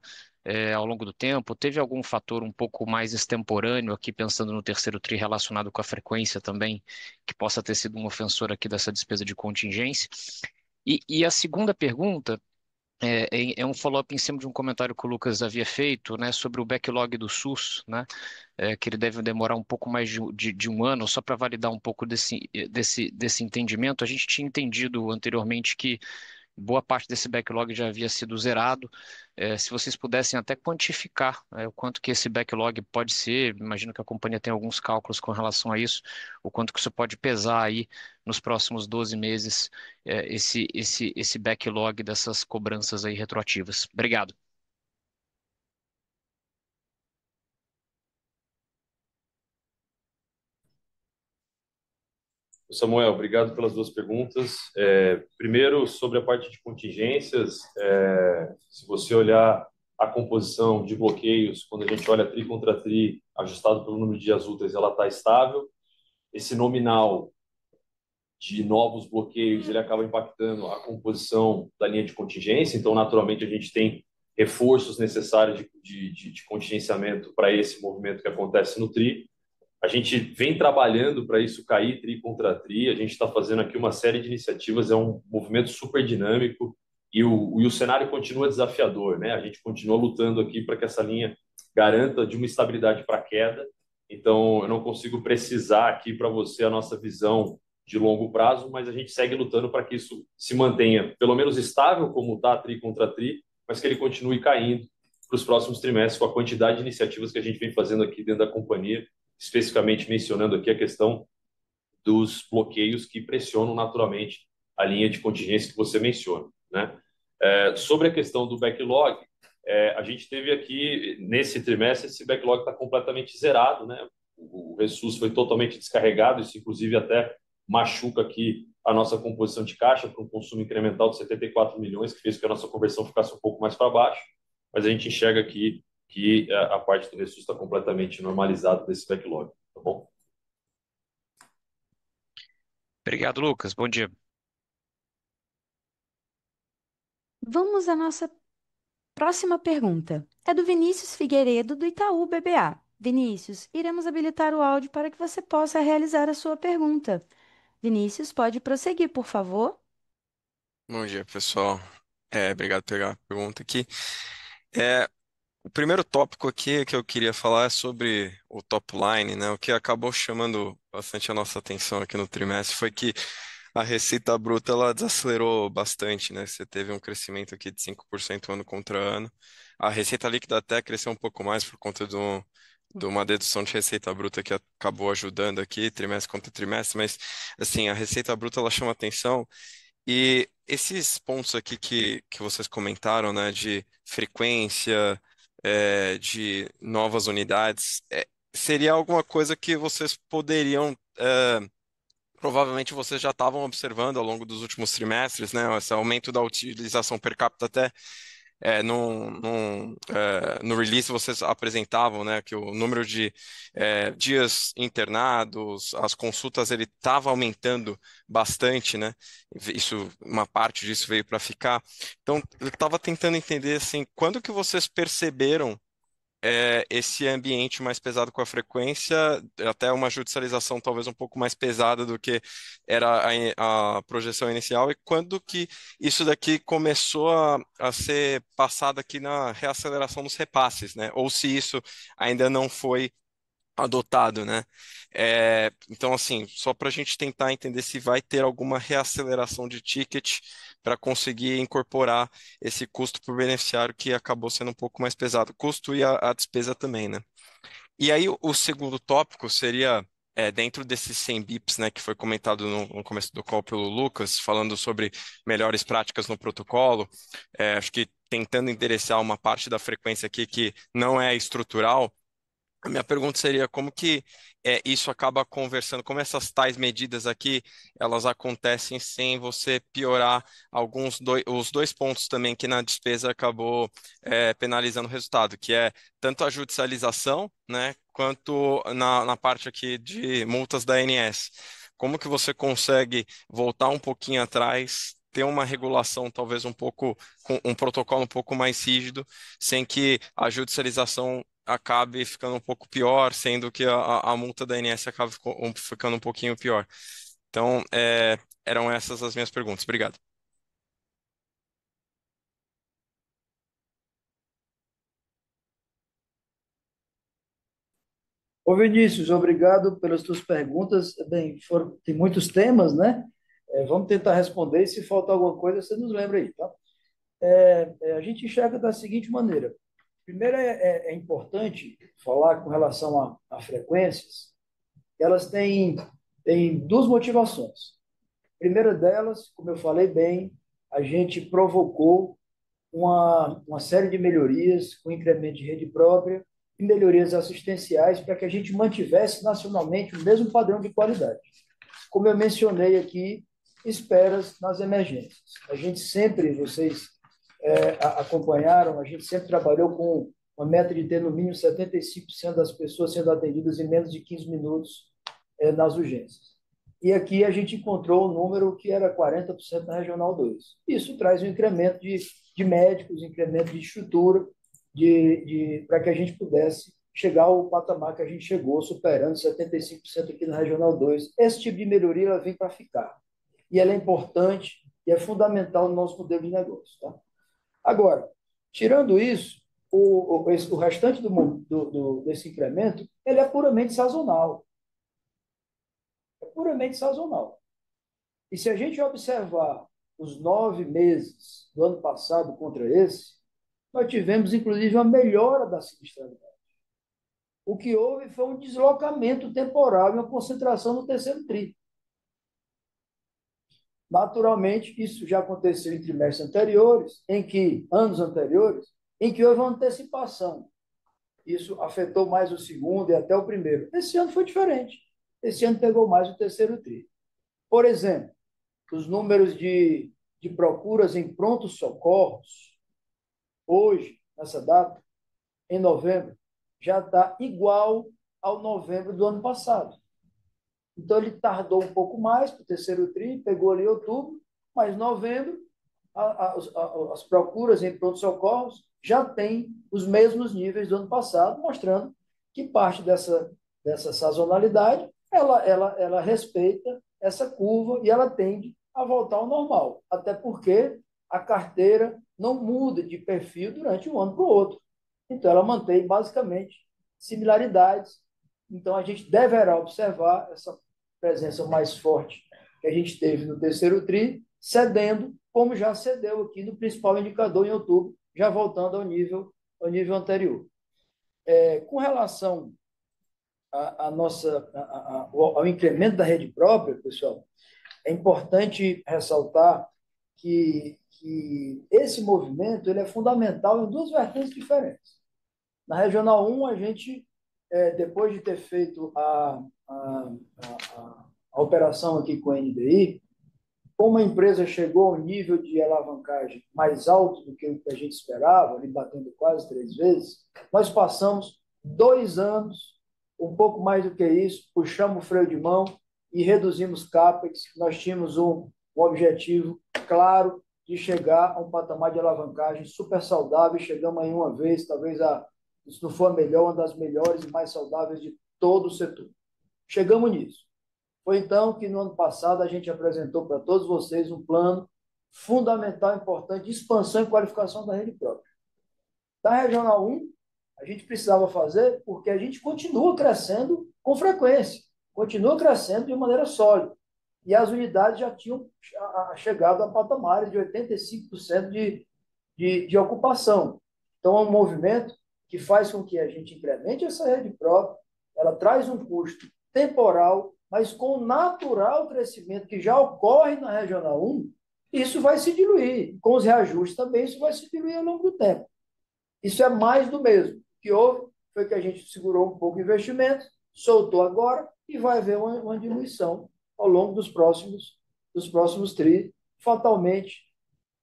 ao longo do tempo? Teve algum fator um pouco mais extemporâneo aqui, pensando no terceiro tri relacionado com a frequência também, que possa ter sido um ofensor aqui dessa despesa de contingência? E a segunda pergunta é um follow-up em cima de um comentário que o Lucas havia feito, né, sobre o backlog do SUS, né, que ele deve demorar um pouco mais de um ano, só para validar um pouco desse entendimento. A gente tinha entendido anteriormente que boa parte desse backlog já havia sido zerado. Se vocês pudessem até quantificar, o quanto que esse backlog pode ser, imagino que a companhia tem alguns cálculos com relação a isso, o quanto que isso pode pesar aí nos próximos 12 meses, esse backlog dessas cobranças aí retroativas. Obrigado. Samuel, obrigado pelas 2 perguntas. Primeiro, sobre a parte de contingências, se você olhar a composição de bloqueios, quando a gente olha TRI contra TRI, ajustado pelo número de dias úteis, ela está estável. Esse nominal de novos bloqueios, ele acaba impactando a composição da linha de contingência, então, naturalmente, a gente tem reforços necessários de contingenciamento para esse movimento que acontece no TRI. A gente vem trabalhando para isso cair TRI contra TRI, a gente está fazendo aqui uma série de iniciativas, é um movimento super dinâmico e o cenário continua desafiador, né? A gente continua lutando aqui para que essa linha garanta de uma estabilidade para queda, então eu não consigo precisar aqui para você a nossa visão de longo prazo, mas a gente segue lutando para que isso se mantenha pelo menos estável, como está TRI contra TRI, mas que ele continue caindo para os próximos trimestres com a quantidade de iniciativas que a gente vem fazendo aqui dentro da companhia, especificamente mencionando aqui a questão dos bloqueios que pressionam naturalmente a linha de contingência que você menciona, né? Sobre a questão do backlog, a gente teve aqui, nesse trimestre, esse backlog está completamente zerado, né? O Ressus foi totalmente descarregado, isso inclusive até machuca aqui a nossa composição de caixa para um consumo incremental de 74 milhões, que fez com que a nossa conversão ficasse um pouco mais para baixo, mas a gente enxerga aqui que a parte do Ressus está completamente normalizada desse backlog, tá bom? Obrigado, Lucas. Bom dia. Vamos à nossa próxima pergunta. É do Vinícius Figueiredo, do Itaú BBA. Vinícius, iremos habilitar o áudio para que você possa realizar a sua pergunta. Vinícius, pode prosseguir, por favor? Bom dia, pessoal. Obrigado por pegar a pergunta aqui. É, o primeiro tópico aqui que eu queria falar é sobre o top line, né? O que acabou chamando bastante a nossa atenção aqui no trimestre foi que a receita bruta ela desacelerou bastante, né? Você teve um crescimento aqui de 5% ano contra ano. A receita líquida até cresceu um pouco mais por conta de uma dedução de receita bruta que acabou ajudando aqui, trimestre contra trimestre, mas assim, a receita bruta ela chama atenção e esses pontos aqui que vocês comentaram, né, de frequência, de novas unidades, seria alguma coisa que vocês poderiam, provavelmente vocês já estavam observando ao longo dos últimos trimestres, né, esse aumento da utilização per capita até no release vocês apresentavam, né, que o número de dias internados, as consultas, ele estava aumentando bastante, né? Isso, uma parte disso veio para ficar. Então, eu estava tentando entender assim, quando que vocês perceberam esse ambiente mais pesado com a frequência, até uma judicialização talvez um pouco mais pesada do que era a projeção inicial, e quando que isso daqui começou a ser passado aqui na reaceleração dos repasses, né? Ou se isso ainda não foi adotado, né? Então, assim, só para a gente tentar entender se vai ter alguma reaceleração de ticket para conseguir incorporar esse custo por beneficiário que acabou sendo um pouco mais pesado, custo e a despesa também, né? E aí, o segundo tópico seria, dentro desses 100 bips, né, que foi comentado no começo do call pelo Lucas, falando sobre melhores práticas no protocolo, acho que tentando endereçar uma parte da frequência aqui que não é estrutural. A minha pergunta seria como que isso acaba conversando, como essas tais medidas aqui, elas acontecem sem você piorar os dois pontos também que na despesa acabou penalizando o resultado, que é tanto a judicialização, né, quanto na parte aqui de multas da ANS. Como que você consegue voltar um pouquinho atrás, ter uma regulação talvez um pouco, com um protocolo um pouco mais rígido, sem que a judicialização acabe ficando um pouco pior, sendo que a multa da ANS acaba ficando um pouquinho pior. Então, eram essas as minhas perguntas. Obrigado. Ô Vinícius, obrigado pelas tuas perguntas. Bem, tem muitos temas, né? Vamos tentar responder. Se faltar alguma coisa, você nos lembra aí, tá? A gente enxerga da seguinte maneira. Primeiro, é importante falar com relação a frequências. Elas têm duas motivações. A primeira delas, como eu falei bem, a gente provocou uma série de melhorias com incremento de rede própria e melhorias assistenciais para que a gente mantivesse nacionalmente o mesmo padrão de qualidade. Como eu mencionei aqui, esperas nas emergências. A gente sempre, vocês acompanharam, a gente sempre trabalhou com uma meta de ter no mínimo 75% das pessoas sendo atendidas em menos de 15 minutos nas urgências. E aqui a gente encontrou um número que era 40% na Regional 2. Isso traz um incremento de médicos, incremento de estrutura, para que a gente pudesse chegar ao patamar que a gente chegou, superando 75% aqui na Regional 2. Esse tipo de melhoria ela vem para ficar. E ela é importante e é fundamental no nosso modelo de negócio. Tá? Agora, tirando isso, o restante desse incremento ele é puramente sazonal. É puramente sazonal. E se a gente observar os 9 meses do ano passado contra esse, nós tivemos, inclusive, uma melhora da sinistralidade. O que houve foi um deslocamento temporal e uma concentração no terceiro tri. Naturalmente, isso já aconteceu em trimestres anteriores, anos anteriores, em que houve uma antecipação. Isso afetou mais o segundo e até o primeiro. Esse ano foi diferente. Esse ano pegou mais o terceiro tri. Por exemplo, os números de procuras em prontos socorros, hoje, nessa data, em novembro, já está igual ao novembro do ano passado. Então, ele tardou um pouco mais para o terceiro tri, pegou ali outubro, mas novembro, as procuras em pronto-socorros já têm os mesmos níveis do ano passado, mostrando que parte dessa sazonalidade, ela respeita essa curva e ela tende a voltar ao normal, até porque a carteira não muda de perfil durante um ano para o outro. Então, ela mantém basicamente similaridades. Então, a gente deverá observar essa presença mais forte que a gente teve no terceiro TRI, cedendo, como já cedeu aqui no principal indicador em outubro, já voltando ao nível anterior. Com relação ao incremento da rede própria, pessoal, é importante ressaltar que esse movimento ele é fundamental em duas vertentes diferentes. Na Regional 1, a gente, depois de ter feito a operação aqui com a NBI, como a empresa chegou ao nível de alavancagem mais alto do que o que a gente esperava, ali batendo quase 3 vezes, nós passamos 2 anos, um pouco mais do que isso, puxamos o freio de mão e reduzimos CAPEX. Nós tínhamos um objetivo claro de chegar a um patamar de alavancagem super saudável. Chegamos aí uma vez, talvez, se não for a melhor, uma das melhores e mais saudáveis de todo o setor. Chegamos nisso. Foi então que no ano passado a gente apresentou para todos vocês um plano fundamental, importante, de expansão e qualificação da rede própria. Da Regional 1, a gente precisava fazer porque a gente continua crescendo com frequência, continua crescendo de maneira sólida. E as unidades já tinham chegado a patamares de 85% de ocupação. Então, é um movimento que faz com que a gente incremente essa rede própria, ela traz um custo temporal, mas com o natural crescimento que já ocorre na Regional 1, isso vai se diluir. Com os reajustes também, isso vai se diluir ao longo do tempo. Isso é mais do mesmo. O que houve foi que a gente segurou um pouco o investimento, soltou agora e vai haver uma diminuição ao longo dos próximos TRI, fatalmente,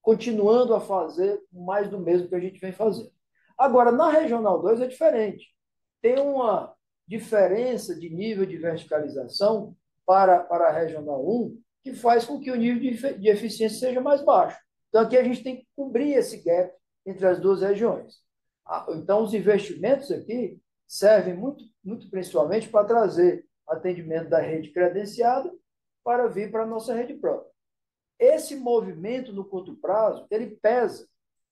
continuando a fazer mais do mesmo que a gente vem fazendo. Agora, na Regional 2 é diferente. Tem uma diferença de nível de verticalização para a Regional 1 que faz com que o nível de eficiência seja mais baixo. Então, aqui a gente tem que cobrir esse gap entre as duas regiões. Então, os investimentos aqui servem muito principalmente para trazer atendimento da rede credenciada para vir para a nossa rede própria. Esse movimento no curto prazo, ele pesa,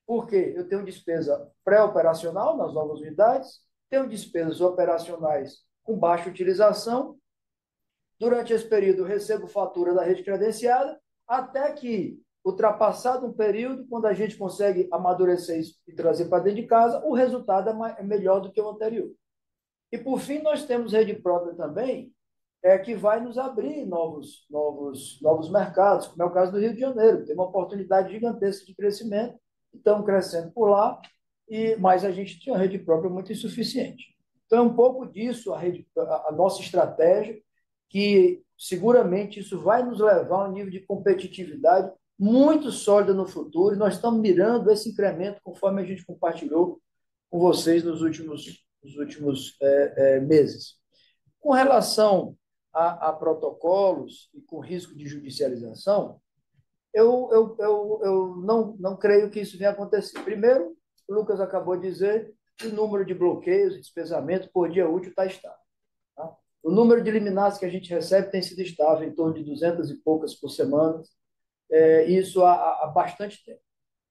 porque eu tenho despesa pré-operacional nas novas unidades, tenho despesas operacionais com baixa utilização. Durante esse período, eu recebo fatura da rede credenciada, até que, ultrapassado um período, quando a gente consegue amadurecer isso e trazer para dentro de casa, o resultado é melhor do que o anterior. E, por fim, nós temos rede própria também, que vai nos abrir novos mercados, como é o caso do Rio de Janeiro. Tem uma oportunidade gigantesca de crescimento, estamos crescendo por lá, mas a gente tinha uma rede própria muito insuficiente. Então, é um pouco disso a nossa estratégia, que seguramente isso vai nos levar a um nível de competitividade muito sólido no futuro, e nós estamos mirando esse incremento conforme a gente compartilhou com vocês nos últimos meses. Com relação a protocolos e com risco de judicialização, eu não creio que isso venha acontecer. Primeiro, o Lucas acabou de dizer que o número de bloqueios e despesamentos por dia útil está estável. Tá? O número de liminares que a gente recebe tem sido estável, em torno de 200 e poucas por semana, isso há bastante tempo.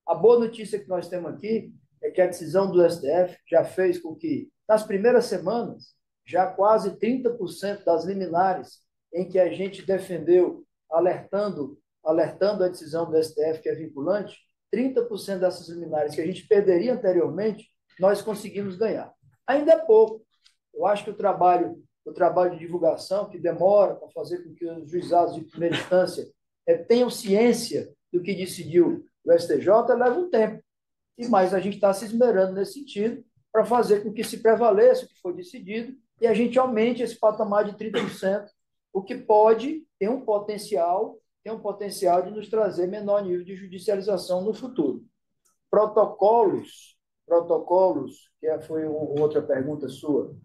A boa notícia que nós temos aqui é que a decisão do STF já fez com que, nas primeiras semanas, já quase 30% das liminares em que a gente defendeu, alertando a decisão do STF, que é vinculante, 30% dessas liminares que a gente perderia anteriormente, nós conseguimos ganhar. Ainda é pouco. Eu acho que o trabalho de divulgação, que demora para fazer com que os juizados de primeira instância tenham ciência do que decidiu o STJ, leva um tempo. Mas a gente está se esmerando nesse sentido para fazer com que se prevaleça o que foi decidido e a gente aumente esse patamar de 30%, o que pode ter um potencial de nos trazer menor nível de judicialização no futuro. Protocolos, que foi outra pergunta sua,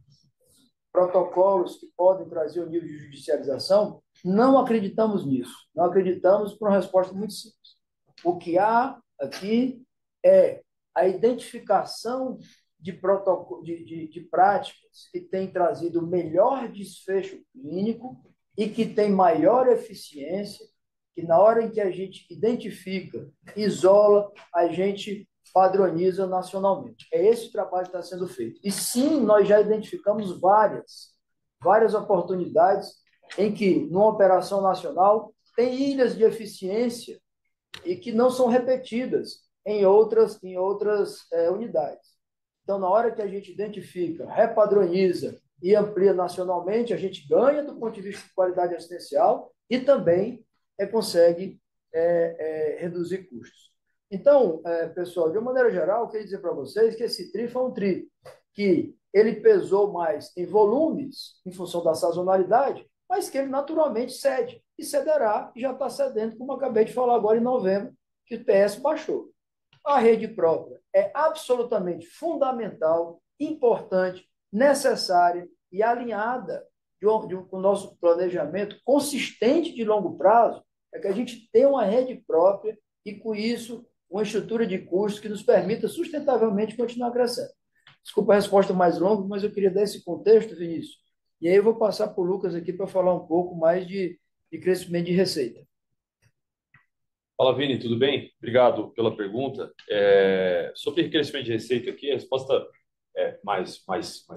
protocolos que podem trazer o nível de judicialização, não acreditamos nisso. Não acreditamos por uma resposta muito simples. O que há aqui é a identificação de práticas que têm trazido melhor desfecho clínico e que têm maior eficiência, que na hora em que a gente identifica, isola, a gente padroniza nacionalmente. É esse o trabalho que está sendo feito. E sim, nós já identificamos várias oportunidades em que, numa operação nacional, tem ilhas de eficiência e que não são repetidas em outras unidades. Então, na hora que a gente identifica, repadroniza e amplia nacionalmente, a gente ganha do ponto de vista de qualidade assistencial e também consegue reduzir custos. Então, pessoal, de uma maneira geral, eu queria dizer para vocês que esse TRI foi um TRI que ele pesou mais em volumes, em função da sazonalidade, mas que ele naturalmente cede, e cederá, e já está cedendo, como eu acabei de falar agora em novembro, que o PS baixou. A rede própria é absolutamente fundamental, importante, necessária e alinhada com o nosso planejamento consistente de longo prazo, é que a gente tenha uma rede própria e, com isso, uma estrutura de custos que nos permita sustentavelmente continuar crescendo. Desculpa a resposta mais longa, mas eu queria dar esse contexto, Vinícius. E aí eu vou passar para o Lucas aqui para falar um pouco mais de crescimento de receita. Fala, Vini, tudo bem? Obrigado pela pergunta. Sobre crescimento de receita aqui, a resposta é mais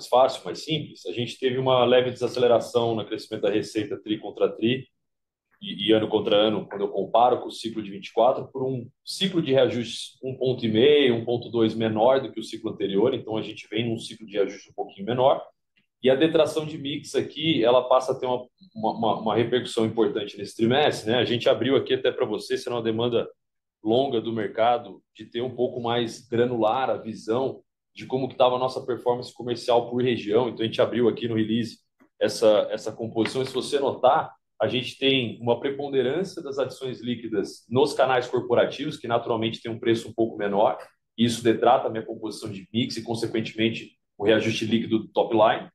fácil, mais simples. A gente teve uma leve desaceleração no crescimento da receita TRI contra TRI e ano contra ano, quando eu comparo com o ciclo de 24, por um ciclo de reajustes 1,5, 1,2 menor do que o ciclo anterior. Então, a gente vem num ciclo de reajuste um pouquinho menor. E a detração de mix aqui, ela passa a ter uma repercussão importante nesse trimestre, né? A gente abriu aqui até para você, será uma demanda longa do mercado, de ter um pouco mais granular a visão de como que estava a nossa performance comercial por região. Então, a gente abriu aqui no release essa composição. E se você notar, a gente tem uma preponderância das adições líquidas nos canais corporativos, que naturalmente tem um preço um pouco menor. E isso detrata a minha composição de mix e, consequentemente, o reajuste líquido do top line.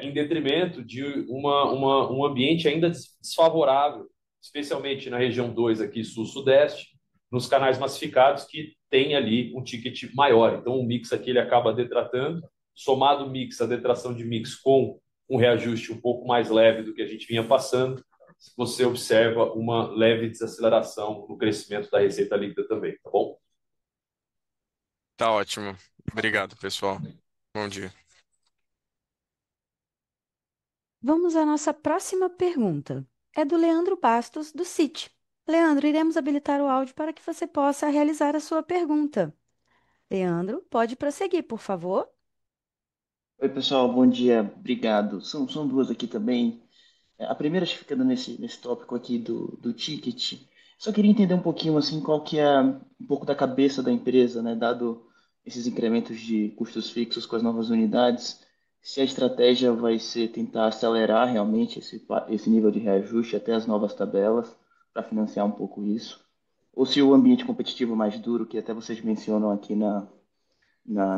Em detrimento de um ambiente ainda desfavorável, especialmente na região 2 aqui, sul-sudeste, nos canais massificados que tem ali um ticket maior. Então, o mix aqui ele acaba detratando, somado o mix, a detração de mix com um reajuste um pouco mais leve do que a gente vinha passando, você observa uma leve desaceleração no crescimento da receita líquida também, tá bom? Tá ótimo. Obrigado, pessoal. Bom dia. Vamos à nossa próxima pergunta. É do Leandro Bastos, do Citi. Leandro, iremos habilitar o áudio para que você possa realizar a sua pergunta. Leandro, pode prosseguir, por favor. Oi, pessoal, bom dia, obrigado. São duas aqui também. A primeira, acho que ficando nesse tópico aqui do ticket, só queria entender um pouquinho, assim, qual que é um pouco da cabeça da empresa, né, dado esses incrementos de custos fixos com as novas unidades, se a estratégia vai ser tentar acelerar realmente esse nível de reajuste até as novas tabelas, para financiar um pouco isso, ou se o ambiente competitivo mais duro, que até vocês mencionam aqui na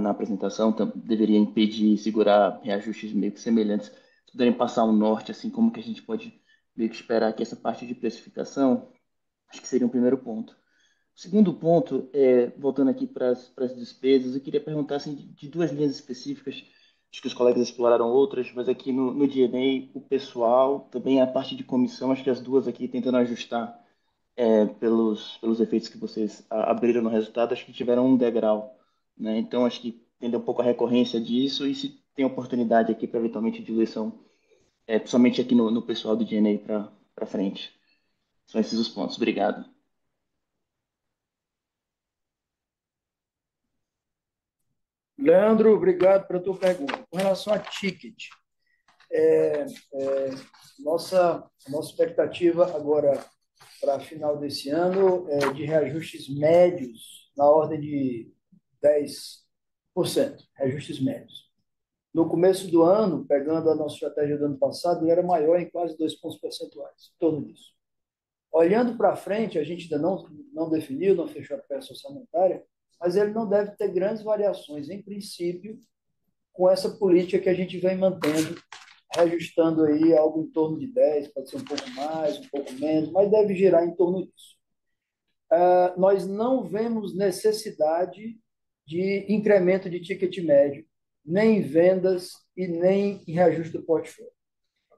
apresentação, deveria impedir e segurar reajustes meio que semelhantes, se puderem passar um norte, assim, como que a gente pode meio que esperar que essa parte de precificação, acho que seria um primeiro ponto. O segundo ponto, voltando aqui para as despesas, eu queria perguntar assim, de duas linhas específicas, acho que os colegas exploraram outras, mas aqui no G&A, o pessoal, também a parte de comissão, acho que as duas aqui tentando ajustar pelos efeitos que vocês abriram no resultado, acho que tiveram um degrau, né? Então, acho que entender um pouco a recorrência disso e se tem oportunidade aqui para eventualmente diluição, principalmente aqui no pessoal do DNA para frente. São esses os pontos. Obrigado. Leandro, obrigado pela tua pergunta. Com relação a ticket, nossa expectativa agora para final desse ano é de reajustes médios na ordem de 10%, reajustes médios. No começo do ano, pegando a nossa estratégia do ano passado, ele era maior em quase 2 pontos percentuais, em torno disso. Olhando para frente, a gente ainda não definiu, não fechou a peça orçamentária, mas ele não deve ter grandes variações, em princípio, com essa política que a gente vem mantendo, reajustando aí algo em torno de 10, pode ser um pouco mais, um pouco menos, mas deve girar em torno disso. Nós não vemos necessidade de incremento de ticket médio, nem em vendas e nem em reajuste do portfólio.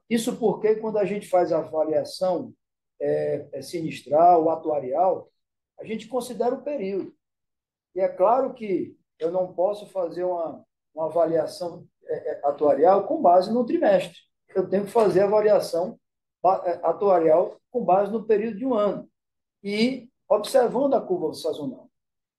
Isso porque, quando a gente faz a avaliação sinistral, atuarial, a gente considera o período. E é claro que eu não posso fazer uma avaliação atuarial com base no trimestre. Eu tenho que fazer a avaliação atuarial com base no período de um ano e observando a curva sazonal.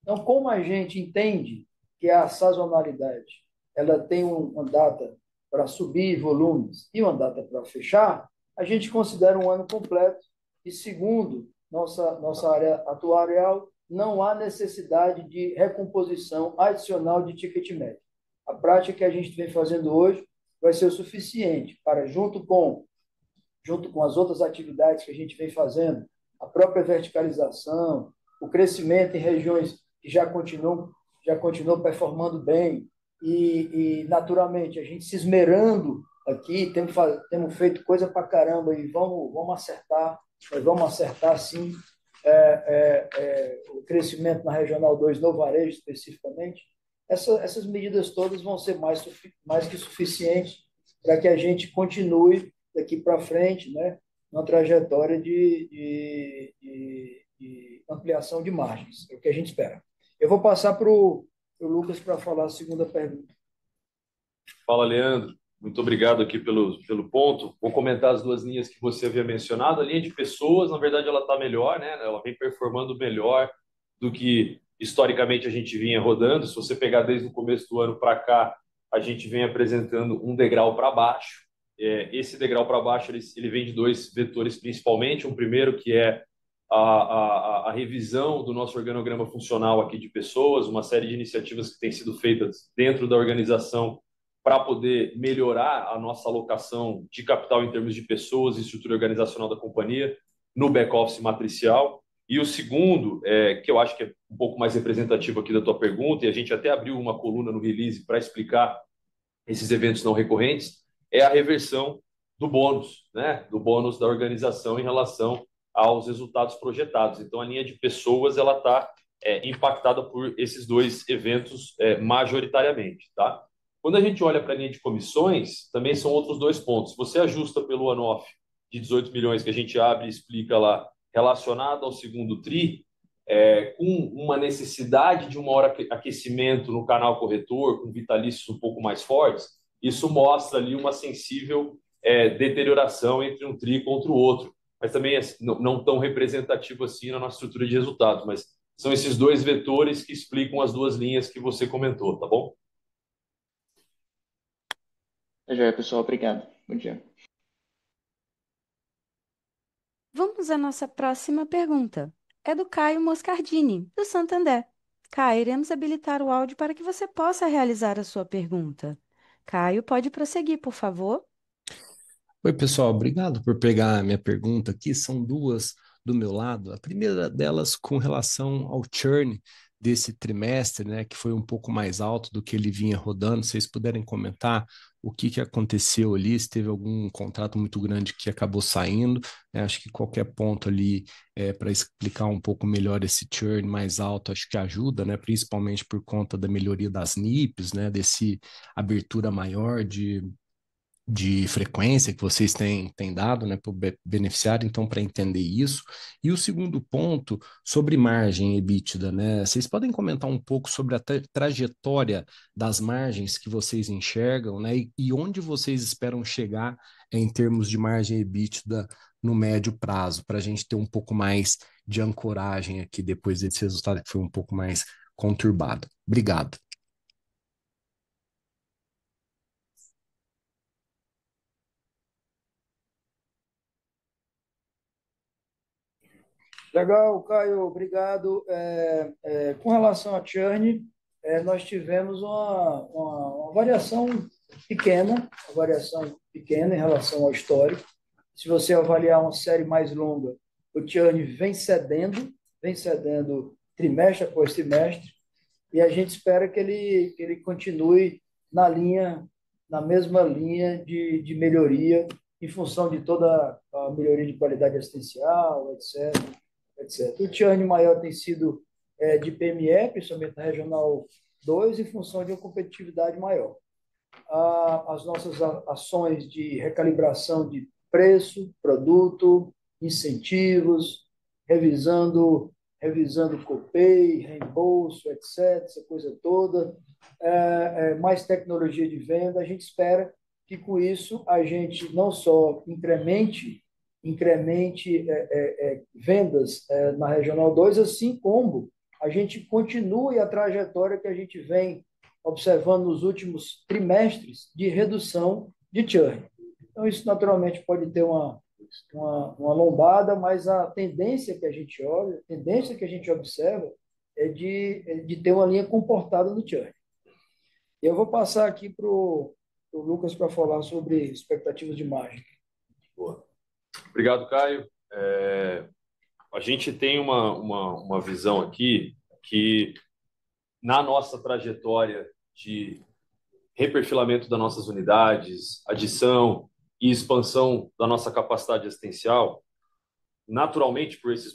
Então, como a gente entende que a sazonalidade ela tem uma data para subir volumes e uma data para fechar, a gente considera um ano completo e, segundo nossa área atuarial, não há necessidade de recomposição adicional de ticket médio. A prática que a gente vem fazendo hoje vai ser o suficiente para, junto com as outras atividades que a gente vem fazendo, a própria verticalização, o crescimento em regiões que já continuam performando bem e naturalmente, a gente se esmerando aqui, temos feito coisa para caramba e vamos acertar sim o crescimento na Regional 2 no varejo especificamente. Essas medidas todas vão ser mais que suficientes para que a gente continue daqui para frente, né, uma trajetória de ampliação de margens. É o que a gente espera. Eu vou passar para o Lucas para falar a segunda pergunta. Fala, Leandro. Muito obrigado aqui pelo ponto. Vou comentar as duas linhas que você havia mencionado. A linha de pessoas, na verdade, ela está melhor, né? Ela vem performando melhor do que historicamente a gente vinha rodando. Se você pegar desde o começo do ano para cá, a gente vem apresentando um degrau para baixo. Esse degrau para baixo ele vem de dois vetores principalmente. Um primeiro que é a revisão do nosso organograma funcional aqui de pessoas, uma série de iniciativas que têm sido feitas dentro da organização para poder melhorar a nossa alocação de capital em termos de pessoas e estrutura organizacional da companhia no back-office matricial. E o segundo, que eu acho que é um pouco mais representativo aqui da tua pergunta, e a gente até abriu uma coluna no release para explicar esses eventos não recorrentes, é a reversão do bônus, né? Do bônus da organização em relação aos resultados projetados. Então, a linha de pessoas ela está impactada por esses dois eventos majoritariamente, tá? Quando a gente olha para a linha de comissões, também são outros dois pontos. Você ajusta pelo one-off de 18 milhões que a gente abre e explica lá, relacionado ao segundo TRI, com uma necessidade de um maior aquecimento no canal corretor, com vitalícios um pouco mais fortes, isso mostra ali uma sensível deterioração entre um TRI contra o outro. Mas também não tão representativo assim na nossa estrutura de resultados. Mas são esses dois vetores que explicam as duas linhas que você comentou, tá bom? Tá joia, pessoal. Obrigado. Bom dia. Vamos à nossa próxima pergunta. É do Caio Moscardini, do Santander. Caio, iremos habilitar o áudio para que você possa realizar a sua pergunta. Caio, pode prosseguir, por favor? Oi, pessoal, obrigado por pegar a minha pergunta aqui. São duas do meu lado. A primeira delas com relação ao churn desse trimestre, né, que foi um pouco mais alto do que ele vinha rodando. Se vocês puderem comentar o que aconteceu ali, se teve algum contrato muito grande que acabou saindo, né? Acho que qualquer ponto ali para explicar um pouco melhor esse churn mais alto, acho que ajuda, né, principalmente por conta da melhoria das NIPs, né, desse abertura maior de frequência que vocês têm dado, né, para o beneficiário, então, para entender isso. E o segundo ponto, sobre margem EBITDA, né, vocês podem comentar um pouco sobre a trajetória das margens que vocês enxergam, né, e onde vocês esperam chegar em termos de margem EBITDA no médio prazo, para a gente ter um pouco mais de ancoragem aqui depois desse resultado que foi um pouco mais conturbado. Obrigado. Legal, Caio, obrigado. Com relação a churn, nós tivemos uma variação pequena em relação ao histórico. Se você avaliar uma série mais longa, o churn vem cedendo trimestre após trimestre, e a gente espera que ele continue na mesma linha de melhoria, em função de toda a melhoria de qualidade assistencial, etc. O churn maior tem sido de PME, principalmente na Regional 2, em função de uma competitividade maior. As nossas ações de recalibração de preço, produto, incentivos, revisando copay, reembolso, etc., essa coisa toda, mais tecnologia de venda. A gente espera que com isso a gente não só incremente vendas na Regional 2, assim como a gente continue a trajetória que a gente vem observando nos últimos trimestres de redução de churn. Então, isso naturalmente pode ter uma lombada, mas a tendência que a gente olha, a tendência que a gente observa é de ter uma linha comportada no churn. Eu vou passar aqui para o Lucas para falar sobre expectativas de margem. Boa. Obrigado, Caio. A gente tem uma visão aqui que, na nossa trajetória de reperfilamento das nossas unidades, adição e expansão da nossa capacidade assistencial, naturalmente, por esses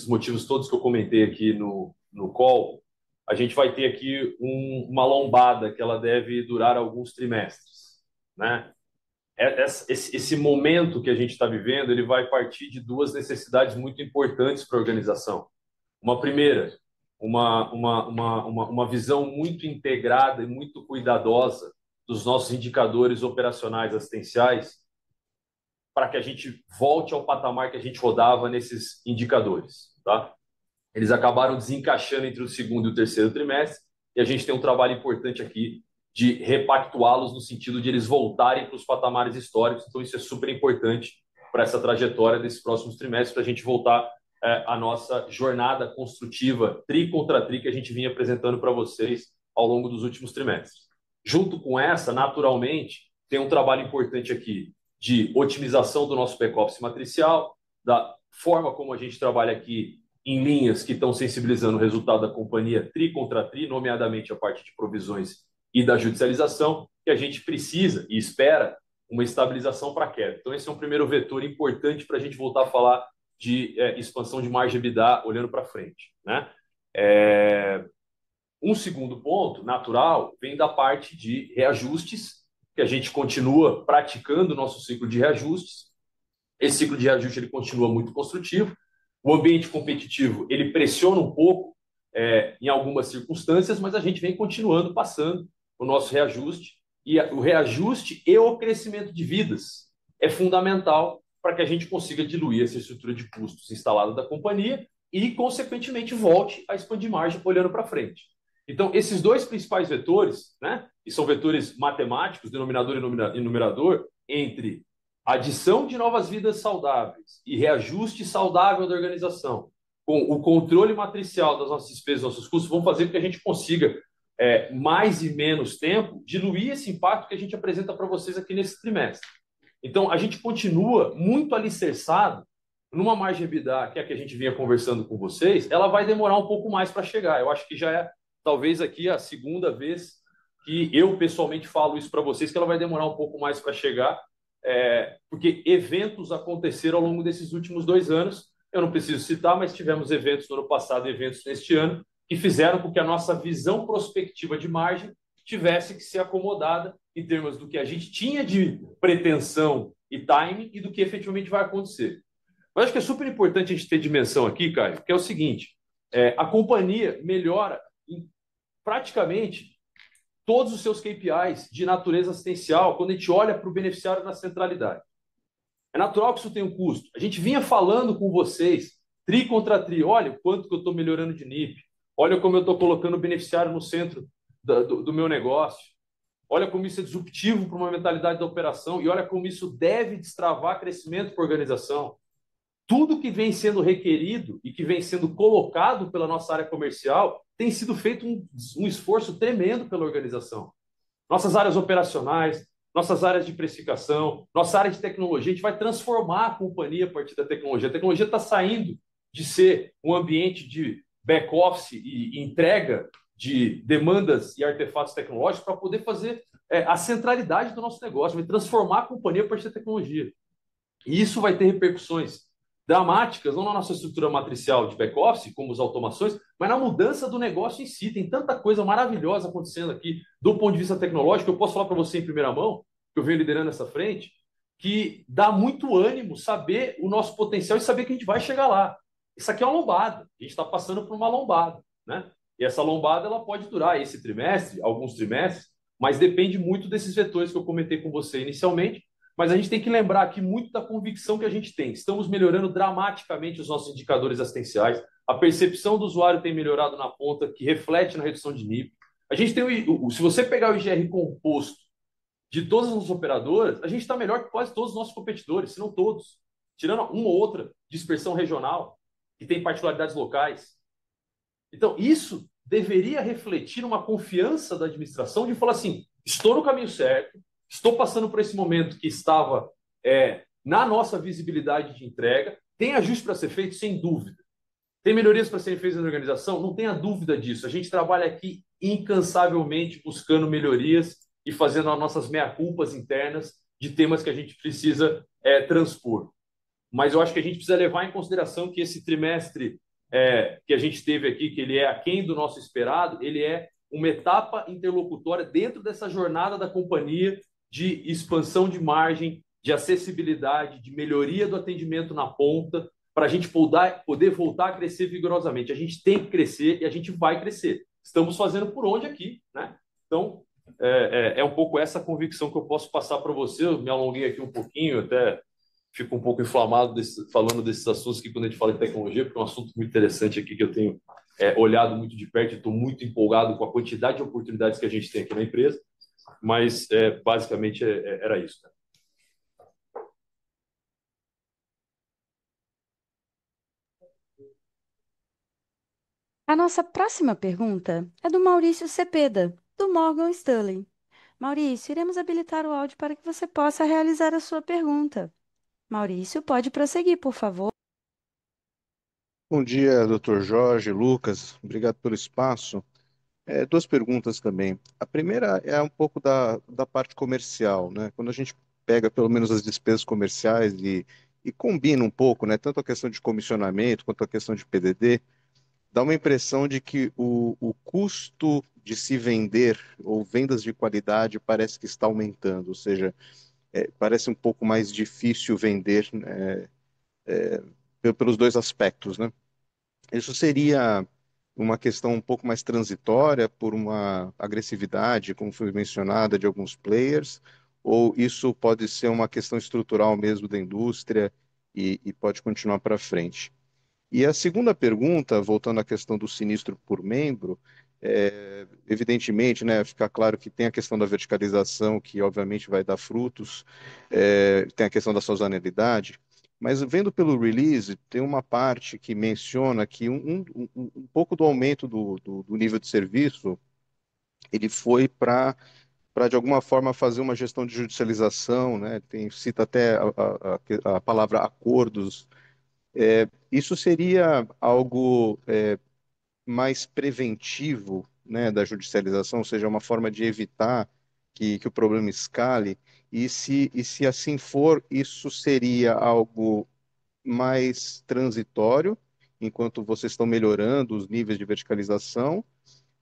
motivos todos que eu comentei aqui no call, a gente vai ter aqui uma lombada que ela deve durar alguns trimestres, né? Esse momento que a gente está vivendo, ele vai partir de duas necessidades muito importantes para a organização. Uma primeira, uma visão muito integrada e muito cuidadosa dos nossos indicadores operacionais assistenciais, para que a gente volte ao patamar que a gente rodava nesses indicadores, tá? Eles acabaram desencaixando entre o segundo e o terceiro trimestre, e a gente tem um trabalho importante aqui de repactuá-los no sentido de eles voltarem para os patamares históricos. Então, isso é super importante para essa trajetória desses próximos trimestres, para a gente voltar à nossa jornada construtiva tri contra tri que a gente vinha apresentando para vocês ao longo dos últimos trimestres. Junto com essa, naturalmente, tem um trabalho importante aqui de otimização do nosso back-office matricial, da forma como a gente trabalha aqui em linhas que estão sensibilizando o resultado da companhia tri contra tri, nomeadamente a parte de provisões e da judicialização, que a gente precisa e espera uma estabilização para a queda. Então, esse é um primeiro vetor importante para a gente voltar a falar de expansão de margem EBITDA olhando para frente, né? Um segundo ponto natural vem da parte de reajustes, que a gente continua praticando o nosso ciclo de reajustes. Esse ciclo de reajuste ele continua muito construtivo. O ambiente competitivo ele pressiona um pouco em algumas circunstâncias, mas a gente vem continuando passando o nosso reajuste. E o reajuste e o crescimento de vidas é fundamental para que a gente consiga diluir essa estrutura de custos instalada da companhia e, consequentemente, volte a expandir margem olhando para frente. Então, esses dois principais vetores, né, e são vetores matemáticos, denominador e numerador, entre adição de novas vidas saudáveis e reajuste saudável da organização, com o controle matricial das nossas despesas, dos nossos custos, vão fazer com que a gente consiga, mais e menos tempo, diluir esse impacto que a gente apresenta para vocês aqui nesse trimestre. Então, a gente continua muito alicerçado numa margem EBITDA, que é a que a gente vinha conversando com vocês, ela vai demorar um pouco mais para chegar. Eu acho que já é, talvez, aqui a segunda vez que eu, pessoalmente, falo isso para vocês, que ela vai demorar um pouco mais para chegar, porque eventos aconteceram ao longo desses últimos 2 anos. Eu não preciso citar, mas tivemos eventos no ano passado e eventos neste ano que fizeram com que a nossa visão prospectiva de margem tivesse que ser acomodada em termos do que a gente tinha de pretensão e timing e do que efetivamente vai acontecer. Mas acho que é super importante a gente ter dimensão aqui, Caio, que é o seguinte, a companhia melhora em praticamente todos os seus KPIs de natureza assistencial quando a gente olha para o beneficiário na centralidade. É natural que isso tenha um custo. A gente vinha falando com vocês, tri contra tri, olha o quanto que eu estou melhorando de NIP, olha como eu estou colocando o beneficiário no centro do meu negócio, olha como isso é disruptivo para uma mentalidade da operação e olha como isso deve destravar crescimento para a organização. Tudo que vem sendo requerido e que vem sendo colocado pela nossa área comercial tem sido feito um esforço tremendo pela organização. Nossas áreas operacionais, nossas áreas de precificação, nossa área de tecnologia, a gente vai transformar a companhia a partir da tecnologia. A tecnologia está saindo de ser um ambiente de back-office e entrega de demandas e artefatos tecnológicos para poder fazer a centralidade do nosso negócio, vai transformar a companhia a partir da tecnologia. E isso vai ter repercussões dramáticas, não na nossa estrutura matricial de back-office, como as automações, mas na mudança do negócio em si. Tem tanta coisa maravilhosa acontecendo aqui do ponto de vista tecnológico. Eu posso falar para você em primeira mão, que eu venho liderando essa frente, que dá muito ânimo saber o nosso potencial e saber que a gente vai chegar lá. Isso aqui é uma lombada. A gente está passando por uma lombada, né? E essa lombada ela pode durar esse trimestre, alguns trimestres, mas depende muito desses vetores que eu comentei com você inicialmente. Mas a gente tem que lembrar aqui muito da convicção que a gente tem. Estamos melhorando dramaticamente os nossos indicadores assistenciais. A percepção do usuário tem melhorado na ponta, que reflete na redução de nível. A gente tem se você pegar o IGR composto de todas as nossas operadoras, a gente está melhor que quase todos os nossos competidores, se não todos. Tirando uma ou outra dispersão regional, que tem particularidades locais. Então, isso deveria refletir uma confiança da administração de falar assim: estou no caminho certo, estou passando por esse momento que estava na nossa visibilidade de entrega. Tem ajuste para ser feito, sem dúvida. Tem melhorias para serem feitas na organização? Não tenha dúvida disso. A gente trabalha aqui incansavelmente buscando melhorias e fazendo as nossas meia-culpas internas de temas que a gente precisa transpor. Mas eu acho que a gente precisa levar em consideração que esse trimestre que a gente teve aqui, que ele é aquém do nosso esperado, ele é uma etapa interlocutória dentro dessa jornada da companhia de expansão de margem, de acessibilidade, de melhoria do atendimento na ponta, para a gente poder voltar a crescer vigorosamente. A gente tem que crescer e a gente vai crescer. Estamos fazendo por onde aqui, né? Então, é um pouco essa convicção que eu posso passar para você. Eu me alonguei aqui um pouquinho, até fico um pouco inflamado falando desses assuntos aqui quando a gente fala de tecnologia, porque é um assunto muito interessante aqui que eu tenho olhado muito de perto e estou muito empolgado com a quantidade de oportunidades que a gente tem aqui na empresa, mas basicamente era isso. Né? A nossa próxima pergunta é do Maurício Cepeda, do Morgan Stanley. Maurício, iremos habilitar o áudio para que você possa realizar a sua pergunta. Maurício, pode prosseguir, por favor. Bom dia, Dr. Jorge, Lucas, obrigado pelo espaço. Duas perguntas também. A primeira é um pouco da parte comercial, né? Quando a gente pega pelo menos as despesas comerciais e combina um pouco, né? Tanto a questão de comissionamento quanto a questão de PDD, dá uma impressão de que o custo de se vender ou vendas de qualidade parece que está aumentando, ou seja, parece um pouco mais difícil vender, né, pelos dois aspectos, né? Isso seria uma questão um pouco mais transitória por uma agressividade, como foi mencionada, de alguns players, ou isso pode ser uma questão estrutural mesmo da indústria e pode continuar para frente? E a segunda pergunta, voltando à questão do sinistro por membro, evidentemente, né, fica claro que tem a questão da verticalização, que obviamente vai dar frutos, tem a questão da sazonalidade, mas vendo pelo release, tem uma parte que menciona que um pouco do aumento do nível de serviço, ele foi para de alguma forma fazer uma gestão de judicialização, né? Cita até a palavra acordos. Isso seria algo mais preventivo, né, da judicialização, ou seja, uma forma de evitar que o problema escale, e se assim for, isso seria algo mais transitório, enquanto vocês estão melhorando os níveis de verticalização,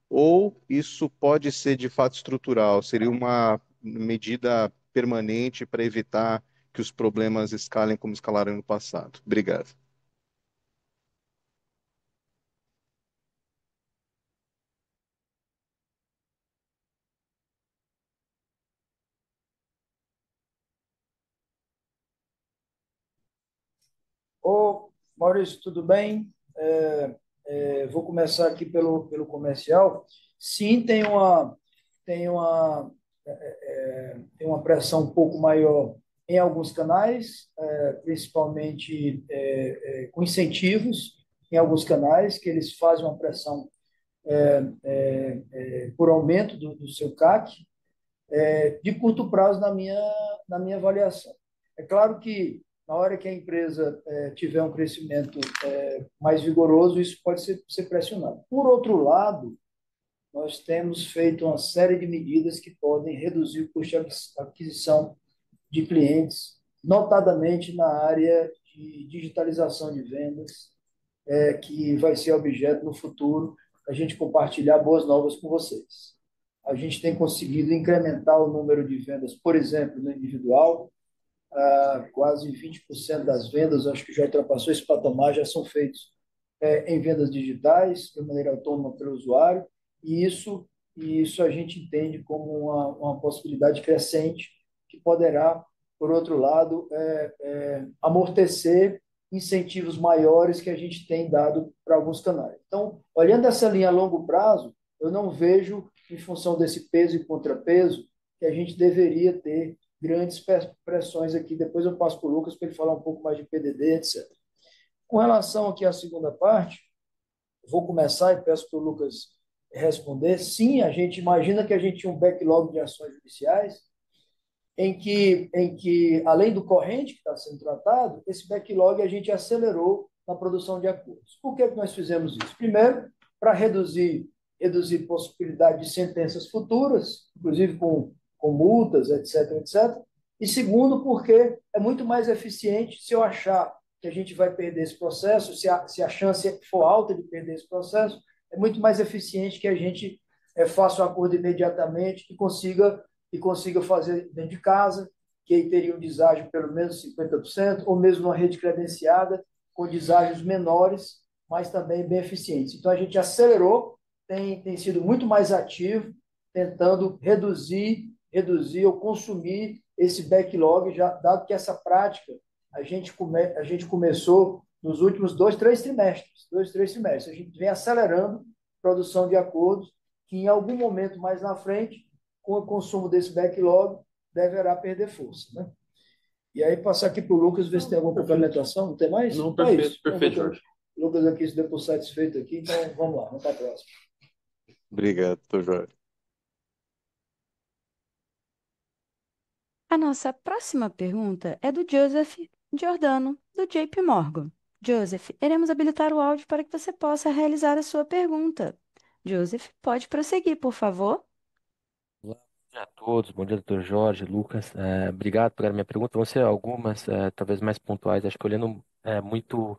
ou isso pode ser de fato estrutural, seria uma medida permanente para evitar que os problemas escalem como escalaram no passado. Obrigado. Ô, Maurício, tudo bem? Vou começar aqui pelo comercial. Sim, tem uma pressão um pouco maior em alguns canais, principalmente com incentivos em alguns canais, que eles fazem uma pressão por aumento do seu CAC, de curto prazo na minha avaliação. É claro que na hora que a empresa tiver um crescimento mais vigoroso, isso pode ser pressionado. Por outro lado, nós temos feito uma série de medidas que podem reduzir o custo de aquisição de clientes, notadamente na área de digitalização de vendas, que vai ser objeto no futuro, a gente compartilhar boas novas com vocês. A gente tem conseguido incrementar o número de vendas, por exemplo, no individual, quase 20% das vendas, acho que já ultrapassou esse patamar, já são feitos em vendas digitais, de maneira autônoma pelo usuário, e isso a gente entende como uma possibilidade crescente que poderá, por outro lado, amortecer incentivos maiores que a gente tem dado para alguns canais. Então, olhando essa linha a longo prazo, eu não vejo, em função desse peso e contrapeso, que a gente deveria ter grandes pressões aqui. Depois eu passo para o Lucas para ele falar um pouco mais de PDD, etc. Com relação aqui à segunda parte, vou começar e peço para o Lucas responder. Sim, a gente imagina que a gente tinha um backlog de ações judiciais em que além do corrente que está sendo tratado, esse backlog a gente acelerou na produção de acordos. Por que nós fizemos isso? Primeiro, para reduzir possibilidade de sentenças futuras, inclusive com multas, etc, etc. E segundo, porque é muito mais eficiente se eu achar que a gente vai perder esse processo, se a chance for alta de perder esse processo, é muito mais eficiente que a gente faça o acordo imediatamente e consiga fazer dentro de casa, que aí teria um deságio pelo menos 50%, ou mesmo uma rede credenciada com deságios menores, mas também bem eficientes. Então, a gente acelerou, tem sido muito mais ativo, tentando reduzir ou consumir esse backlog, já, dado que essa prática a gente começou nos últimos 2, 3 trimestres. A gente vem acelerando a produção de acordos, que em algum momento mais na frente, com o consumo desse backlog, deverá perder força, né? E aí, passar aqui para o Lucas, ver se tem alguma complementação. Não tem mais? Não, Então perfeito, isso. perfeito, Então, Jorge. Lucas aqui se deu por satisfeito aqui, então vamos lá, vamos para a próxima. Obrigado, doutor Jorge. A nossa próxima pergunta é do Joseph Giordano, do JP Morgan. Joseph, iremos habilitar o áudio para que você possa realizar a sua pergunta. Joseph, pode prosseguir, por favor? Olá, bom dia a todos, bom dia, doutor Jorge, Lucas. Obrigado pela minha pergunta. Vão ser algumas, talvez mais pontuais, acho que olhando muito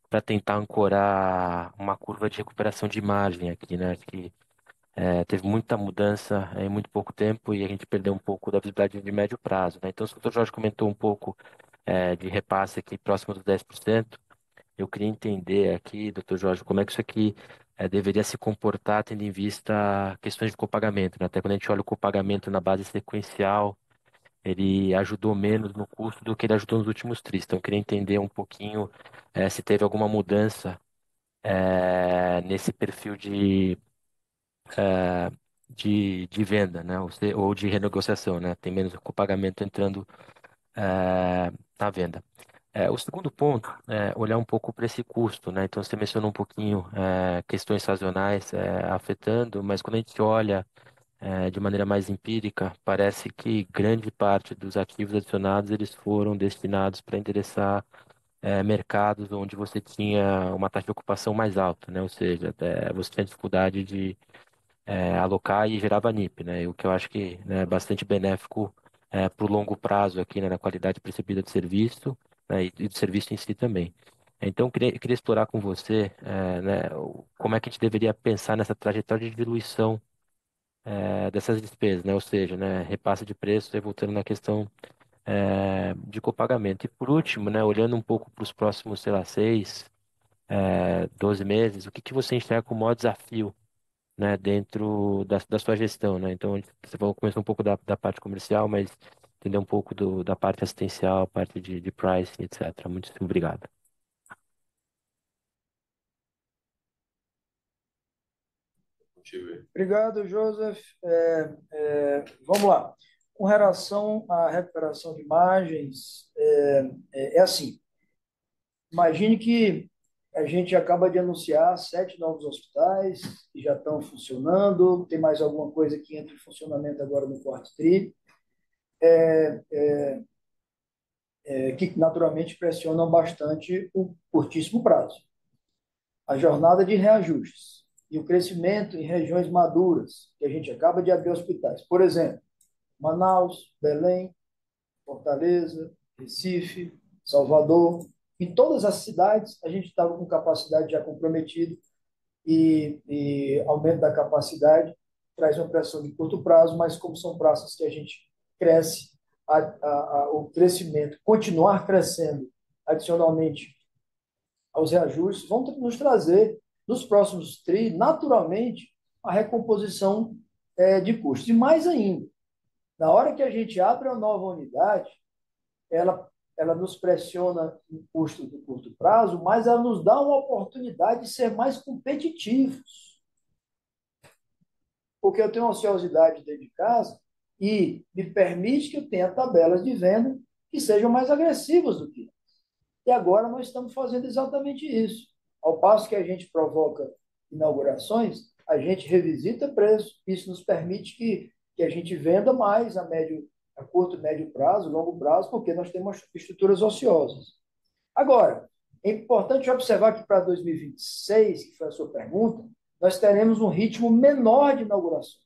para tentar ancorar uma curva de recuperação de margem aqui, né? Acho que teve muita mudança em muito pouco tempo e a gente perdeu um pouco da visibilidade de médio prazo, né? Então, se o doutor Jorge comentou um pouco de repasse aqui próximo dos 10%, eu queria entender aqui, doutor Jorge, como é que isso aqui deveria se comportar tendo em vista questões de copagamento, né? Até quando a gente olha o copagamento na base sequencial, ele ajudou menos no custo do que ele ajudou nos últimos trimestres. Então, eu queria entender um pouquinho se teve alguma mudança nesse perfil de venda, né? Ou de renegociação, né? Tem menos copagamento entrando na venda. O segundo ponto é olhar um pouco para esse custo, né? Então, você mencionou um pouquinho questões sazonais afetando, mas quando a gente olha de maneira mais empírica, parece que grande parte dos ativos adicionados eles foram destinados para endereçar mercados onde você tinha uma taxa de ocupação mais alta, né? Ou seja, você tinha dificuldade de alocar e gerava NIP, né? O que eu acho que né, é bastante benéfico para o longo prazo aqui, né, na qualidade percebida do serviço, né, e do serviço em si também. Então, eu queria explorar com você, né, como é que a gente deveria pensar nessa trajetória de diluição dessas despesas, né? Ou seja, né, repasse de preço, e voltando na questão de copagamento. E por último, né, olhando um pouco para os próximos, sei lá, 12 meses, o que que você enxerga como o maior desafio, né, dentro da sua gestão, né? Então, você vai começar um pouco da parte comercial, mas entender um pouco da parte assistencial, parte de pricing, etc. Muito obrigado. Contigo aí. Obrigado, Joseph. Vamos lá. Com relação à recuperação de margens, é assim. Imagine que a gente acaba de anunciar 7 novos hospitais que já estão funcionando, tem mais alguma coisa que entra em funcionamento agora no quarto tri, que naturalmente pressionam bastante o curtíssimo prazo. A jornada de reajustes e o crescimento em regiões maduras, que a gente acaba de abrir hospitais. Por exemplo, Manaus, Belém, Fortaleza, Recife, Salvador, em todas as cidades, a gente estava com capacidade já comprometida e aumento da capacidade traz uma pressão de curto prazo, mas como são praças que a gente cresce, o crescimento, continuar crescendo adicionalmente aos reajustes, vão nos trazer, nos próximos TRI, naturalmente, a recomposição de custos. E mais ainda, na hora que a gente abre a nova unidade, ela nos pressiona em custo de curto prazo, mas ela nos dá uma oportunidade de ser mais competitivos. Porque eu tenho ociosidade dentro de casa e me permite que eu tenha tabelas de venda que sejam mais agressivas do que antes. E agora nós estamos fazendo exatamente isso. Ao passo que a gente provoca inaugurações, a gente revisita preço. Isso nos permite que a gente venda mais a curto, médio prazo, longo prazo, porque nós temos estruturas ociosas. Agora, é importante observar que para 2026, que foi a sua pergunta, nós teremos um ritmo menor de inaugurações.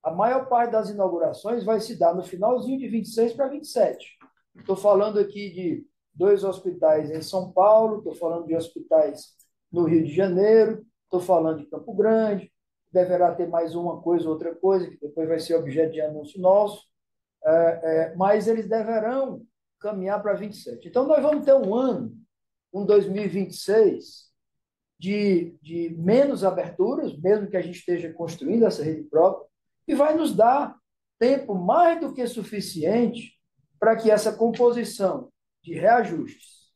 A maior parte das inaugurações vai se dar no finalzinho de 26 para 27. Estou falando aqui de 2 hospitais em São Paulo, estou falando de hospitais no Rio de Janeiro, estou falando de Campo Grande, deverá ter mais uma coisa, outra coisa, que depois vai ser objeto de anúncio nosso, mas eles deverão caminhar para 27. Então, nós vamos ter um 2026, de menos aberturas, mesmo que a gente esteja construindo essa rede própria, e vai nos dar tempo mais do que suficiente para que essa composição de reajustes,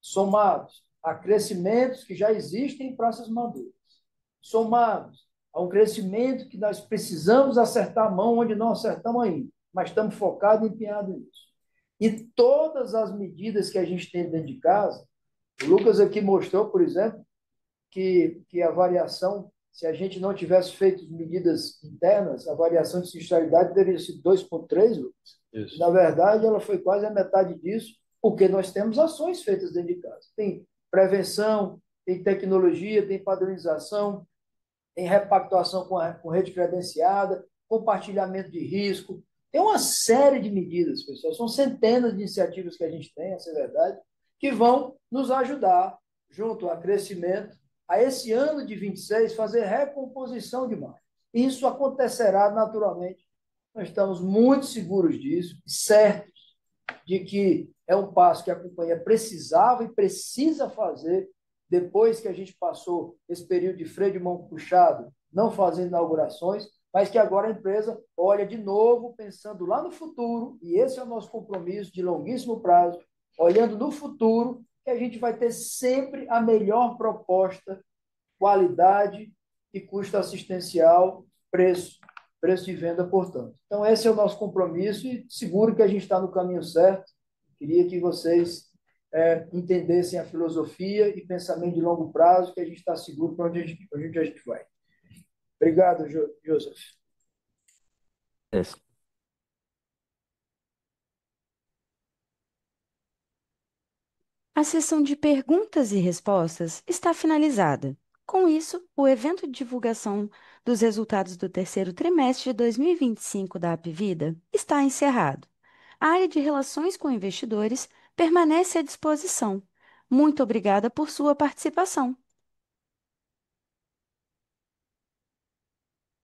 somados a crescimentos que já existem em praças maduras, somados a um crescimento que nós precisamos acertar a mão onde não acertamos ainda, mas estamos focados e empenhados nisso. E todas as medidas que a gente tem dentro de casa, o Lucas aqui mostrou, por exemplo, que a variação, se a gente não tivesse feito medidas internas, a variação de sinistralidade teria sido 2,3, Lucas. Isso. Na verdade, ela foi quase a metade disso, porque nós temos ações feitas dentro de casa. Tem prevenção, tem tecnologia, tem padronização, tem repactuação com rede credenciada, compartilhamento de risco. Tem uma série de medidas, pessoal. São centenas de iniciativas que a gente tem, essa é a verdade, que vão nos ajudar, junto a crescimento, a esse ano de 26, fazer recomposição de margens. Isso acontecerá naturalmente. Nós estamos muito seguros disso, certos de que é um passo que a companhia precisava e precisa fazer depois que a gente passou esse período de freio de mão puxado, não fazendo inaugurações, mas que agora a empresa olha de novo, pensando lá no futuro, e esse é o nosso compromisso de longuíssimo prazo, olhando no futuro, que a gente vai ter sempre a melhor proposta, qualidade e custo assistencial, preço de venda, portanto. Então, esse é o nosso compromisso e seguro que a gente está no caminho certo. Queria que vocês entendessem a filosofia e pensamento de longo prazo, que a gente está seguro para onde a gente vai. Obrigado, Joseph. Isso. A sessão de perguntas e respostas está finalizada. Com isso, o evento de divulgação dos resultados do terceiro trimestre de 2025 da Apvida está encerrado. A área de relações com investidores permanece à disposição. Muito obrigada por sua participação.